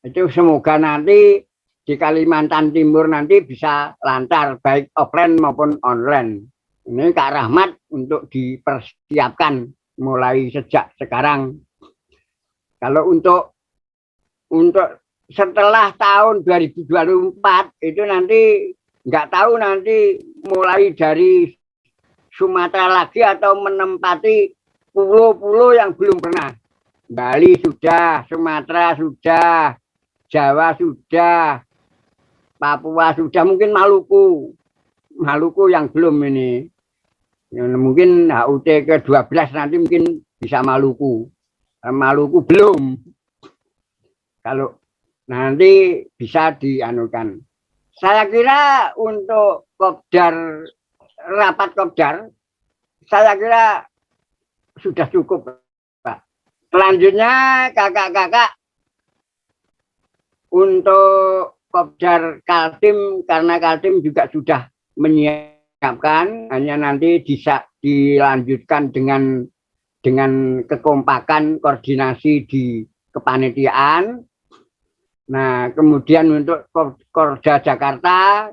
A: itu semoga nanti di Kalimantan Timur nanti bisa lancar baik offline maupun online. Ini Kak Rahmat untuk dipersiapkan mulai sejak sekarang. Kalau untuk setelah tahun 2024 itu nanti nggak tahu nanti mulai dari Sumatera lagi atau menempati pulau-pulau yang belum pernah. Bali sudah, Sumatera sudah, Jawa sudah, Papua sudah, mungkin Maluku yang belum ini. Mungkin HUT ke-12 nanti mungkin bisa Maluku belum. Kalau nanti bisa dianukan. Saya kira untuk rapat Kopdar, saya kira sudah cukup, Pak. Selanjutnya kakak-kakak untuk Kopdar Kaltim, karena Kaltim juga sudah menyiapkan, hanya nanti dilanjutkan dengan kekompakan koordinasi di kepanitiaan. Nah, kemudian untuk Kopdar Jakarta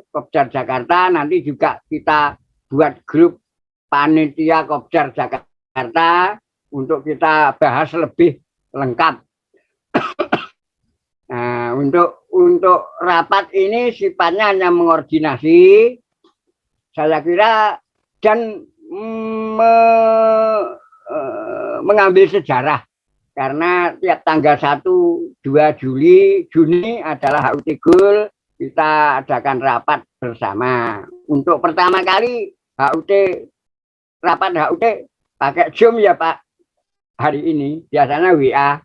A: nanti juga kita buat grup panitia Kopdar Jakarta untuk kita bahas lebih lengkap. Nah, untuk rapat ini sifatnya hanya mengordinasi, saya kira, dan mengambil sejarah. Karena tiap tanggal 1-2 Juni adalah HUT Goal, kita adakan rapat bersama. Untuk pertama kali rapat HUT pakai Zoom ya Pak. Hari ini biasanya WA.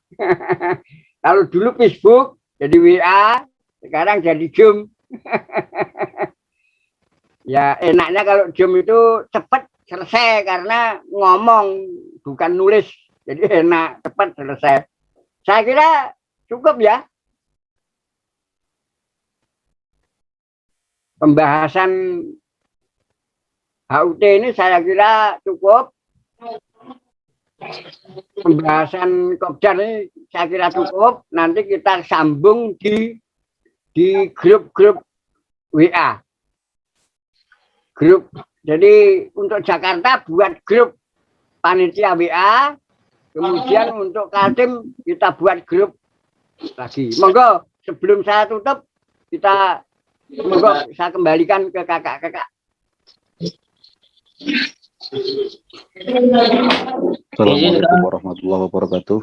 A: Kalau dulu Facebook jadi WA, sekarang jadi Zoom. Ya enaknya kalau Zoom itu cepat selesai karena ngomong bukan nulis. Jadi enak, cepat selesai. Saya kira cukup ya. Pembahasan HUT ini saya kira cukup. Pembahasan Kopdar ini saya kira cukup. Nanti kita sambung di grup-grup WA. Grup. Jadi untuk Jakarta buat grup panitia WA. Kemudian untuk Kaltim kita buat grup lagi. Monggo sebelum saya tutup saya kembalikan ke kakak-kakak.
H: Assalamualaikum warahmatullahi wabarakatuh.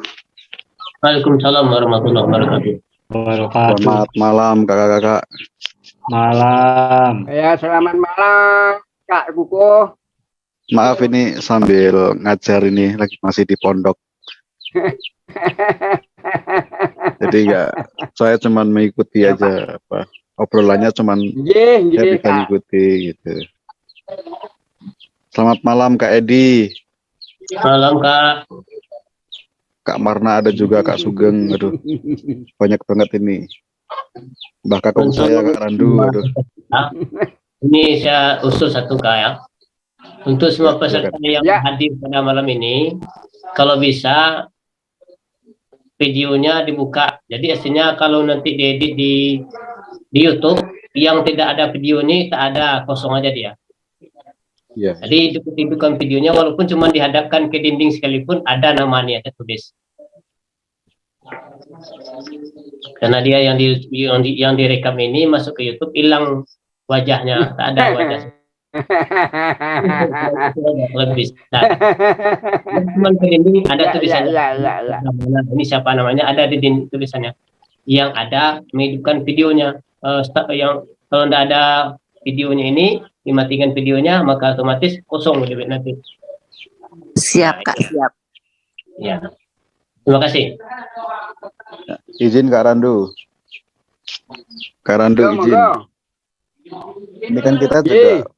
B: Waalaikumsalam warahmatullahi wabarakatuh.
H: Selamat malam kakak-kakak.
E: Malam.
A: Ya, selamat malam Kak Kuko.
H: Maaf ini sambil ngajar ini lagi masih di pondok. Jadi ya saya cuman mengikuti aja apa obrolannya cuman saya bisa
A: Kak.
H: ngikuti gitu. Selamat malam Kak Edi.
B: Malam Kak.
H: Kak Marna ada juga Kak Sugeng. Aduh banyak banget ini. Mbah kakung saya Kak Randu. Aduh.
B: Ini saya usul satu Kak ya. Untuk semua peserta yang
A: Ya.
B: hadir pada malam ini, kalau bisa videonya dibuka. Jadi aslinya kalau nanti diedit di YouTube, yang tidak ada video ini tak ada, kosong aja dia.
H: Iya.
B: Jadi hidupkan videonya walaupun cuma dihadapkan ke dinding sekalipun ada namanya tertulis. Karena dia yang direkam ini masuk ke YouTube hilang wajahnya, tak ada wajah. Lebih cuman ke dinding ada tulisannya. Ini siapa namanya ada di dinding tulisannya. Yang ada menghidupkan videonya. Yang kalau tidak ada videonya ini dimatikan videonya maka otomatis kosong nanti.
D: Siap Kak, siap.
B: Ya. Terima kasih.
H: Izin Kak Randu. Kak Randu izin. Ini kan kita juga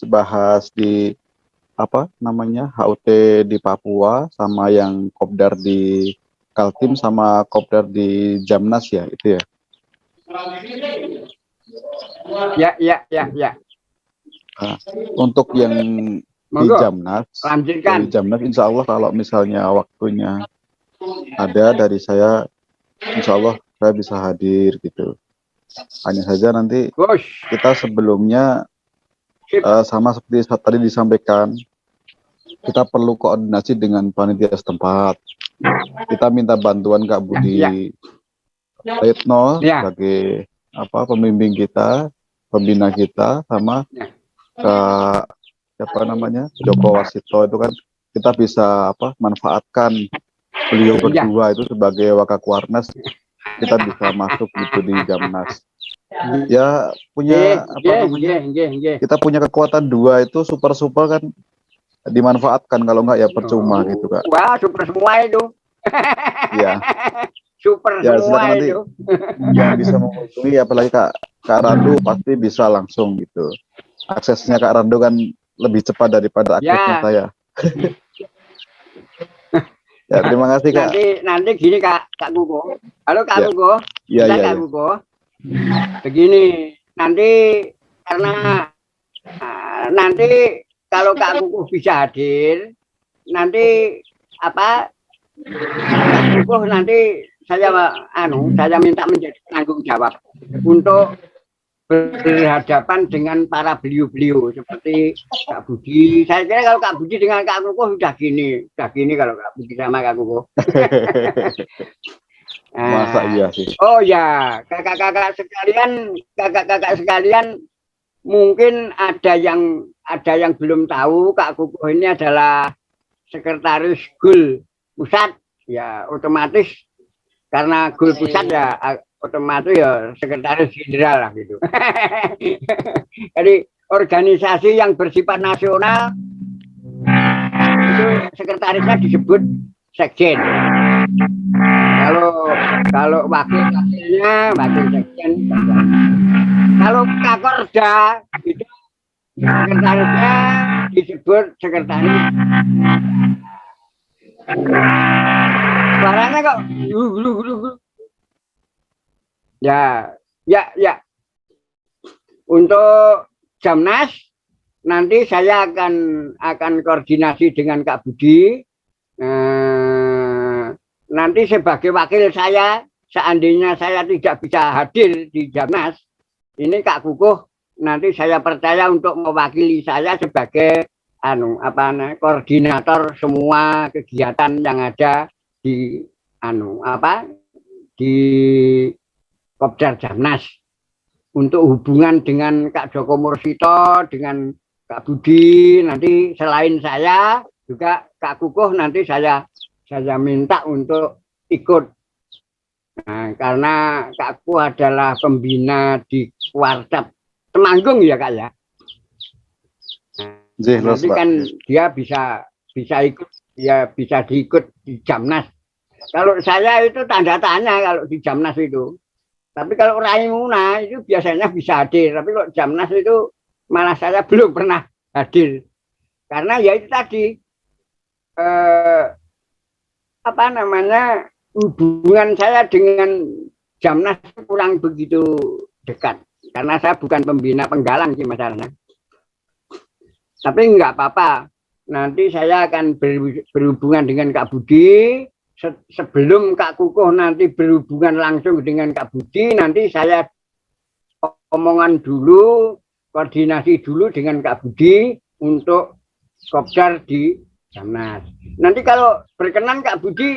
H: bahas di apa namanya HUT di Papua sama yang Kopdar di Kaltim sama Kopdar di Jamnas ya itu ya.
A: Ya.
H: Nah, untuk yang di Jamnas,
A: lanjutkan.
H: di Jamnas Insya Allah kalau misalnya waktunya ada dari saya, Insya Allah saya bisa hadir gitu. Hanya saja nanti kita sebelumnya sama seperti tadi disampaikan, kita perlu koordinasi dengan panitia setempat. Kita minta bantuan Kak Budi Retno sebagai pembimbing kita, pembina kita, sama Kak siapa namanya Joko Wasito itu kan kita bisa manfaatkan beliau berdua itu sebagai Wakakuarnas. Kita bisa masuk gitu di Jamnas. Ya punya kita punya kekuatan dua itu super kan dimanfaatkan, kalau enggak ya percuma gitu Kak.
A: Wah, super semua itu.
H: Ya.
A: Super
H: Ya,
A: semua
H: nanti
A: itu.
H: yang bisa menghubungi apalagi Kak Randu pasti bisa langsung gitu. Aksesnya Kak Randu kan lebih cepat daripada aksesnya saya. Ya, terima kasih Kak.
A: Nanti gini Kak Kuko. Halo Kak Kuko.
H: Iya,
A: Bisa
H: iya,
A: Kak
H: iya.
A: Kuko? Begini, nanti karena nanti kalau Kak Kuko bisa hadir, nanti apa? Kak Kuko nanti saya minta menjadi penanggung jawab untuk berhadapan dengan para beliau-beliau seperti Kak Budi. Saya kira kalau Kak Budi dengan Kak Kuko sudah gini kalau Kak Budi sama Kak Kuko.
H: Masa iya sih?
A: Oh ya, kakak-kakak sekalian, mungkin ada yang belum tahu Kak Kuko ini adalah sekretaris GUL pusat, ya otomatis karena GUL pusat ya otomatis ya sekretaris jenderal lah gitu. Jadi organisasi yang bersifat nasional itu sekretarisnya disebut sekjen. Kalau wakil-wakilnya wakil sekjen. Kalau Kakorda itu sekretarisnya disebut sekretaris. Suaranya kok gulu. Ya. Untuk Jamnas nanti saya akan koordinasi dengan Kak Budi. Nanti sebagai wakil saya, seandainya saya tidak bisa hadir di Jamnas, ini Kak Kukuh nanti saya percaya untuk mewakili saya sebagai koordinator semua kegiatan yang ada di di Kopdar Jamnas untuk hubungan dengan Kak Joko Mursito, dengan Kak Budi, nanti selain saya juga Kak Kukuh nanti saya minta untuk ikut. Nah, karena Kak Kukuh adalah pembina di Wartap Temanggung ya Kak ya. Nah, nanti kan dia bisa ikut, ya bisa diikut di Jamnas. Kalau saya itu tanda tanya kalau di Jamnas itu. Tapi kalau Raimuna itu biasanya bisa hadir. Tapi kalau Jamnas itu malah saya belum pernah hadir. Karena ya itu tadi hubungan saya dengan Jamnas kurang begitu dekat. Karena saya bukan pembina penggalang sih masalahnya. Tapi enggak apa-apa. Nanti saya akan berhubungan dengan Kak Budi. Sebelum Kak Kukuh nanti berhubungan langsung dengan Kak Budi, nanti saya omongan dulu, koordinasi dulu dengan Kak Budi untuk Kopdar di Jamnas. Nanti kalau berkenan Kak Budi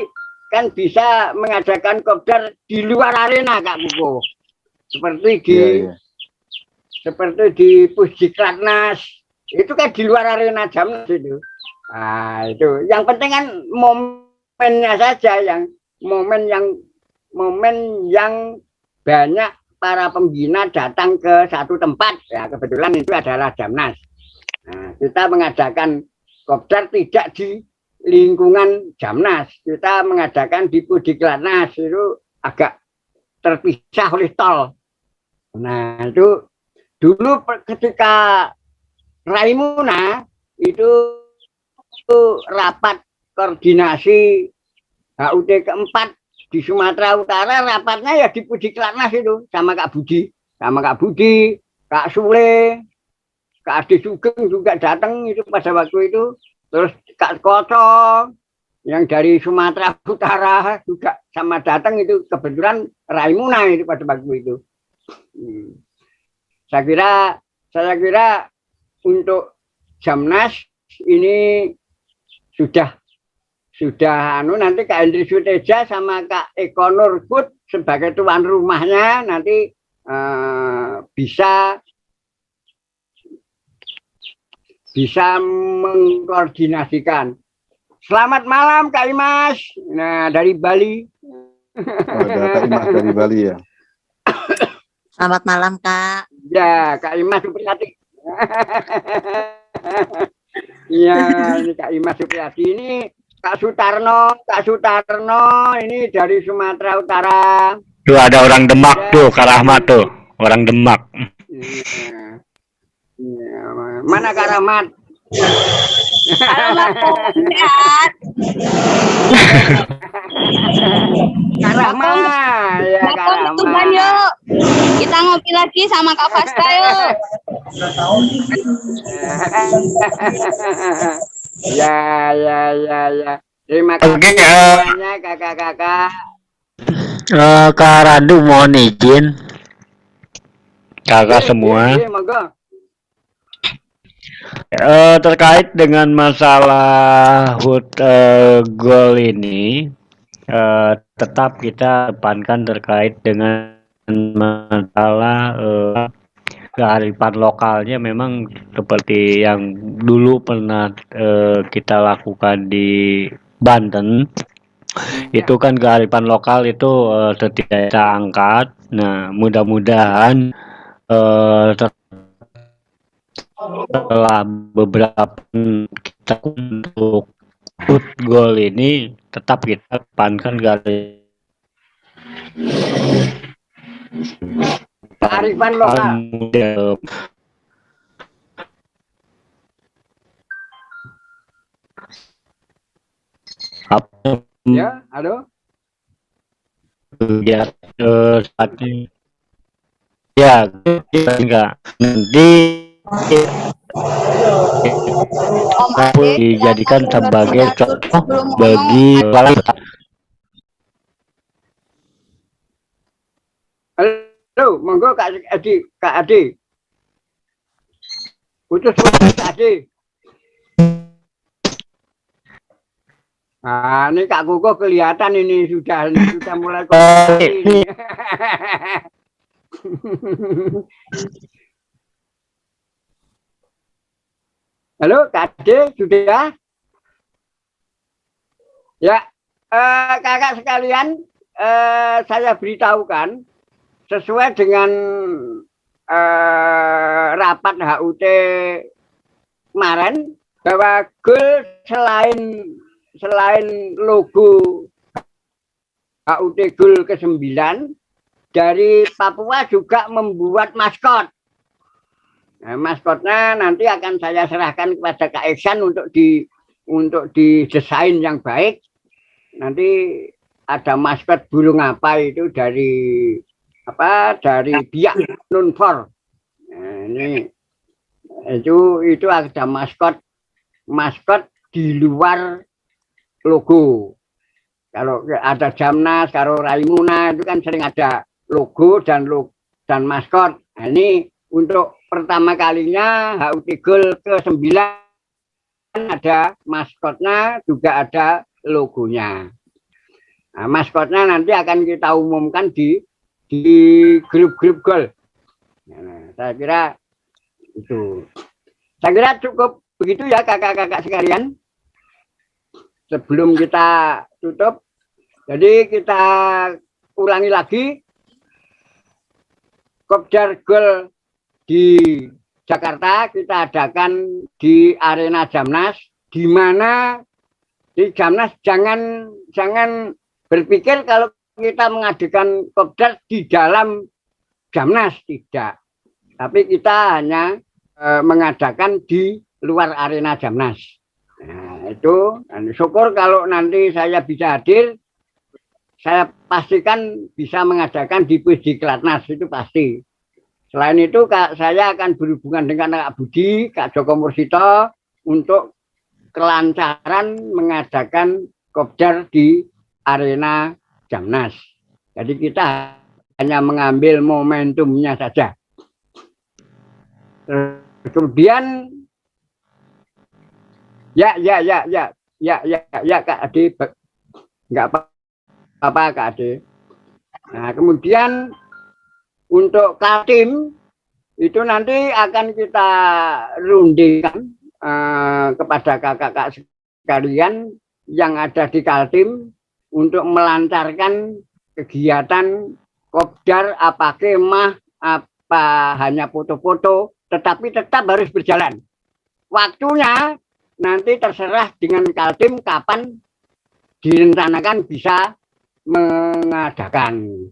A: kan bisa mengadakan Kopdar di luar arena Kak Kukuh. Seperti di Pusdiklatnas. Itu kan di luar arena Jamnas itu. Nah, itu. Yang penting kan momennya saja, momen yang banyak para pembina datang ke satu tempat. Ya, kebetulan itu adalah Jamnas. Nah, kita mengadakan Kopdar tidak di lingkungan Jamnas. Kita mengadakan di Pusdiklatnas, itu agak terpisah oleh tol. Nah, itu dulu ketika Raimuna itu rapat koordinasi HUT keempat di Sumatera Utara, rapatnya ya di Pusdiklatnas itu sama Kak Budi, Kak Sule, Kak Adi Sugeng juga datang itu pada waktu itu. Terus Kak Koco yang dari Sumatera Utara juga sama datang itu, kebetulan Raimuna itu pada waktu itu. Saya kira untuk Jamnas ini sudah nanti Kak Hendri Suteja sama Kak Eko Nurkut sebagai tuan rumahnya nanti bisa mengkoordinasikan. Selamat malam Kak Imas. Nah, dari Bali.
H: Ada Kak Imas dari Bali ya.
D: Selamat malam Kak.
A: Ya, Kak Imas Supriyati. Iya, ini Kak Imas Supriyati, ini Kak Sutarno ini dari Sumatera Utara.
E: Tuh ada orang Demak tuh, Kak Rahmat tuh, orang Demak.
A: Ya. Mana Kak Rahmat?
D: Halo Kak.
A: Kak Rahma, ya Kak Rahma.
I: Yuk. Kita ngopi lagi sama Kak Fasta yuk.
A: Ya. Terima kasih
E: Oke,
A: semuanya kakak-kakak.
E: Kak Randu mohon izin. Kakak semua.
A: Monggo.
E: Terkait dengan masalah gol ini, tetap kita depankan terkait dengan masalah kearifan lokalnya. Memang seperti yang dulu pernah kita lakukan di Banten, itu kan kearifan lokal itu setiap kita angkat. Nah, mudah-mudahan setelah beberapa kita untuk gol ini tetap kita depankan
A: kearifan lokal. Ya, halo.
E: Ya, ya, enggak nanti dijadikan sebagai contoh bagi
A: Halo, monggo Kak Adi. Putus Kak Adi. Nah, ini Kak Kuko kelihatan ini sudah mulai ini. Halo Kak Adi, sudah? Ya, kakak sekalian, saya beritahukan sesuai dengan rapat HUT kemarin bahwa GOL selain logo HUT GOL ke-9 dari Papua juga membuat maskot. Nah, maskotnya nanti akan saya serahkan kepada Kak Iksan untuk didesain yang baik. Nanti ada maskot burung apa itu dari Biak Nunfor. Nah, ini itu ada maskot di luar logo. Kalau ada Jamnas, kalau Raimuna itu kan sering ada logo dan maskot. Nah, ini untuk pertama kalinya HUT GOL ke-9 ada maskotnya, juga ada logonya. Nah, maskotnya nanti akan kita umumkan di grup-grup GOL. Nah, saya kira itu. Saya kira cukup begitu ya kakak-kakak sekalian. Sebelum kita tutup, jadi kita ulangi lagi. Kopdar GOL di Jakarta kita adakan di Arena Jamnas, di mana di Jamnas jangan berpikir kalau kita mengadakan kopdar di dalam Jamnas, tidak. Tapi kita hanya mengadakan di luar Arena Jamnas. Nah, itu syukur kalau nanti saya bisa hadir, saya pastikan bisa mengadakan di Pusdiklatnas, itu pasti. Selain itu, saya akan berhubungan dengan Kak Budi, Kak Joko Mursito untuk kelancaran mengadakan kopdar di Arena Jamnas. Jadi kita hanya mengambil momentumnya saja. Kemudian ya Kak Ade, nggak apa-apa Kak Ade. Nah, kemudian untuk Kaltim itu nanti akan kita rundingkan kepada kakak-kakak sekalian yang ada di Kaltim untuk melancarkan kegiatan kopdar, apa kemah, apa hanya foto-foto, tetapi tetap harus berjalan. Waktunya nanti terserah dengan Kaltim kapan direncanakan bisa mengadakan.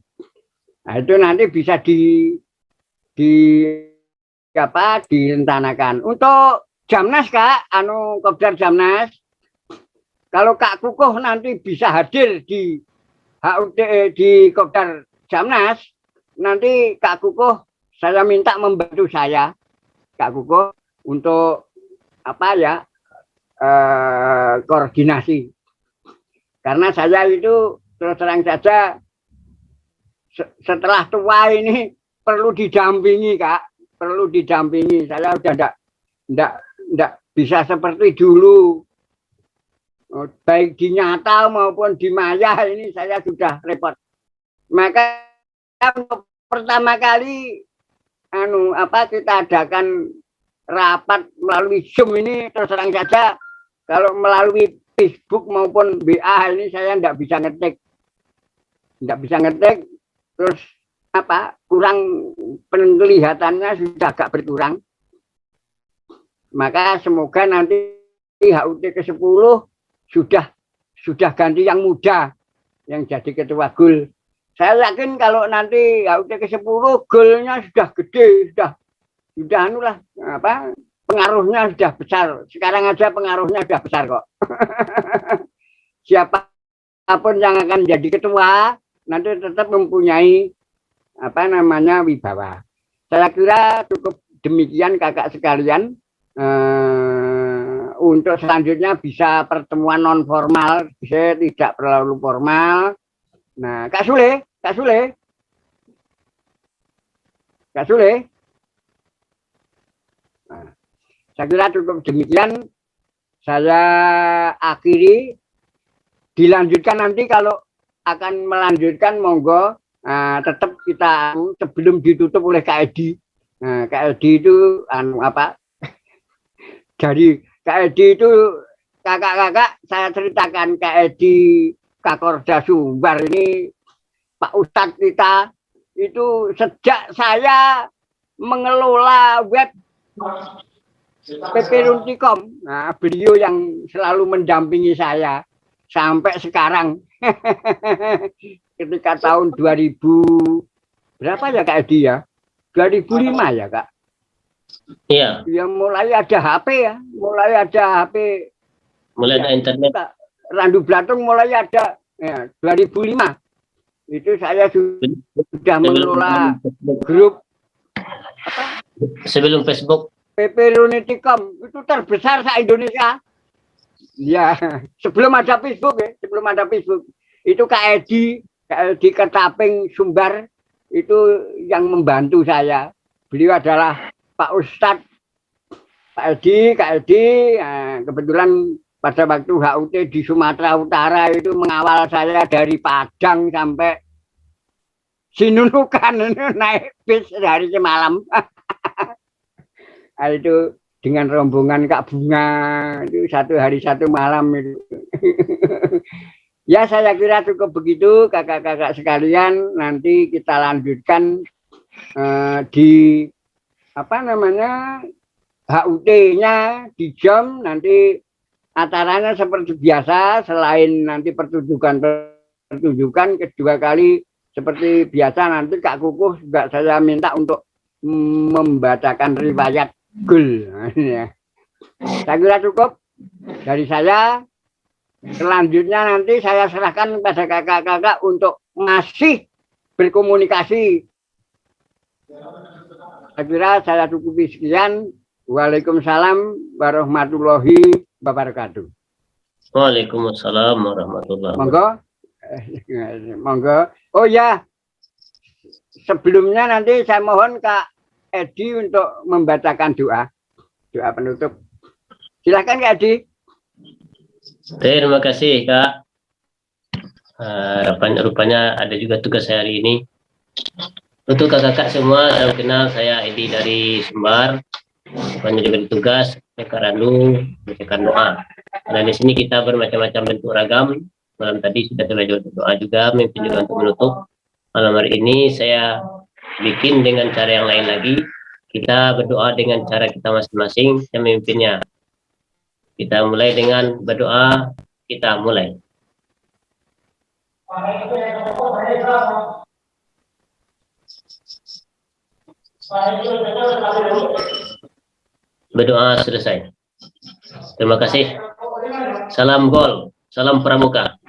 A: Nah, itu nanti bisa direncanakan. Untuk Jamnas Kak, kopdar Jamnas, kalau Kak Kukuh nanti bisa hadir di HUT di Kopdar Jamnas, nanti Kak Kukuh saya minta membantu saya, Kak Kukuh, untuk apa ya, koordinasi. Karena saya itu terus terang saja setelah tua ini perlu didampingi, Kak, perlu didampingi. Saya udah enggak bisa seperti dulu. Baik di nyata maupun di maya ini saya sudah repot. Maka pertama kali kita adakan rapat melalui Zoom ini, terus terang saja kalau melalui Facebook maupun WA ini saya enggak bisa ngetik. Terus kurang penglihatannya sudah agak berkurang. Maka semoga nanti HUT ke-10 sudah ganti yang muda yang jadi ketua GUL. Saya yakin kalau nanti HUT ke-10 GUL-nya sudah gede, sudah pengaruhnya sudah besar. Sekarang aja pengaruhnya sudah besar kok. Siapapun yang akan jadi ketua nanti tetap mempunyai wibawa. Saya kira cukup demikian kakak sekalian. Untuk selanjutnya bisa pertemuan non formal, bisa tidak terlalu formal. Nah, Kak Sule. Nah, saya kira cukup demikian. Saya akhiri. Dilanjutkan nanti kalau akan melanjutkan monggo. Tetap kita sebelum ditutup oleh Kak Edi. Nah, Kak Edi itu dari Kak Edi itu kakak-kakak saya ceritakan Kak Edi Kakorda Sumbar ini Pak Ustadz kita itu sejak saya mengelola web pp.com, nah beliau yang selalu mendampingi saya sampai sekarang. Ketika tahun 2000 berapa ya Kak Edi ya? 2005 ya Kak?
B: Iya.
A: Ya mulai ada HP ya, mulai ada
B: internet.
A: Randu Blatung mulai ada ya, 2005. Itu saya sudah mengelola grup
B: sebelum Facebook.
A: pp.com itu terbesar se Indonesia. Ya, sebelum ada Facebook ya, Itu Kak Edi Ketaping Sumbar itu yang membantu saya. Beliau adalah Pak Ustadz, Kak Edi, kebetulan pada waktu HUT di Sumatera Utara itu mengawal saya dari Padang sampai Sinunukan, naik bis dari semalam. Itu dengan rombongan Kak Bunga, itu 1 hari 1 malam itu. Ya saya kira cukup begitu kakak-kakak sekalian, nanti kita lanjutkan di HUT-nya di jam nanti acaranya seperti biasa, selain nanti pertunjukan kedua kali seperti biasa nanti Kak Kukuh juga saya minta untuk membacakan riwayat GUL. Saya kira cukup dari saya. Selanjutnya nanti saya serahkan kepada kakak-kakak untuk masih berkomunikasi. Saya kira saya cukupi sekian. Waalaikumsalam warahmatullahi wabarakatuh.
B: Waalaikumsalam warahmatullahi wabarakatuh.
A: Monggo. Oh ya, sebelumnya nanti saya mohon Kak Edi untuk membacakan doa penutup. Silakan Kak Edi.
B: Terima kasih Kak. Rupanya ada juga tugas saya hari ini. Untuk kakak-kakak semua, saya kenal, saya Edi dari Sumbar. Rupanya juga ditugas Kak Randu membacakan doa. Karena di sini kita bermacam-macam bentuk ragam. Malam tadi sudah terlanjur doa juga, memimpin juga untuk menutup. Malam hari ini saya bikin dengan cara yang lain lagi. Kita berdoa dengan cara kita masing-masing yang memimpinnya. Kita mulai dengan berdoa, kita mulai. Berdoa selesai. Terima kasih. Salam gol, salam pramuka.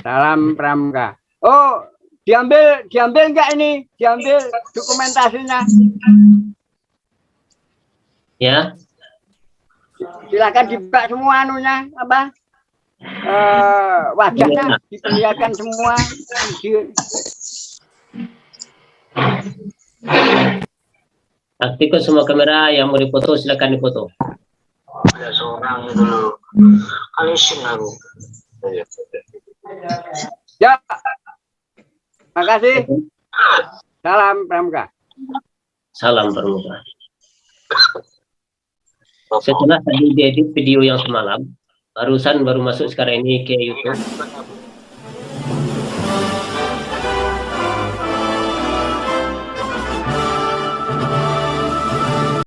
A: Salam Pramuka. Oh, diambil enggak ini? Diambil dokumentasinya.
B: Ya.
A: Silakan dibuka semua anunya apa? Wajahnya diperlihatkan semua.
B: Aktifkan semua kamera yang mau dipoto, silakan dipoto.
J: Ada seorang dulu. Alisin aku.
A: Ya. Makasih. Salam Pramuka.
B: Salam Pramuka. Setelah tadi diedit video yang semalam, baru masuk sekarang ini ke YouTube.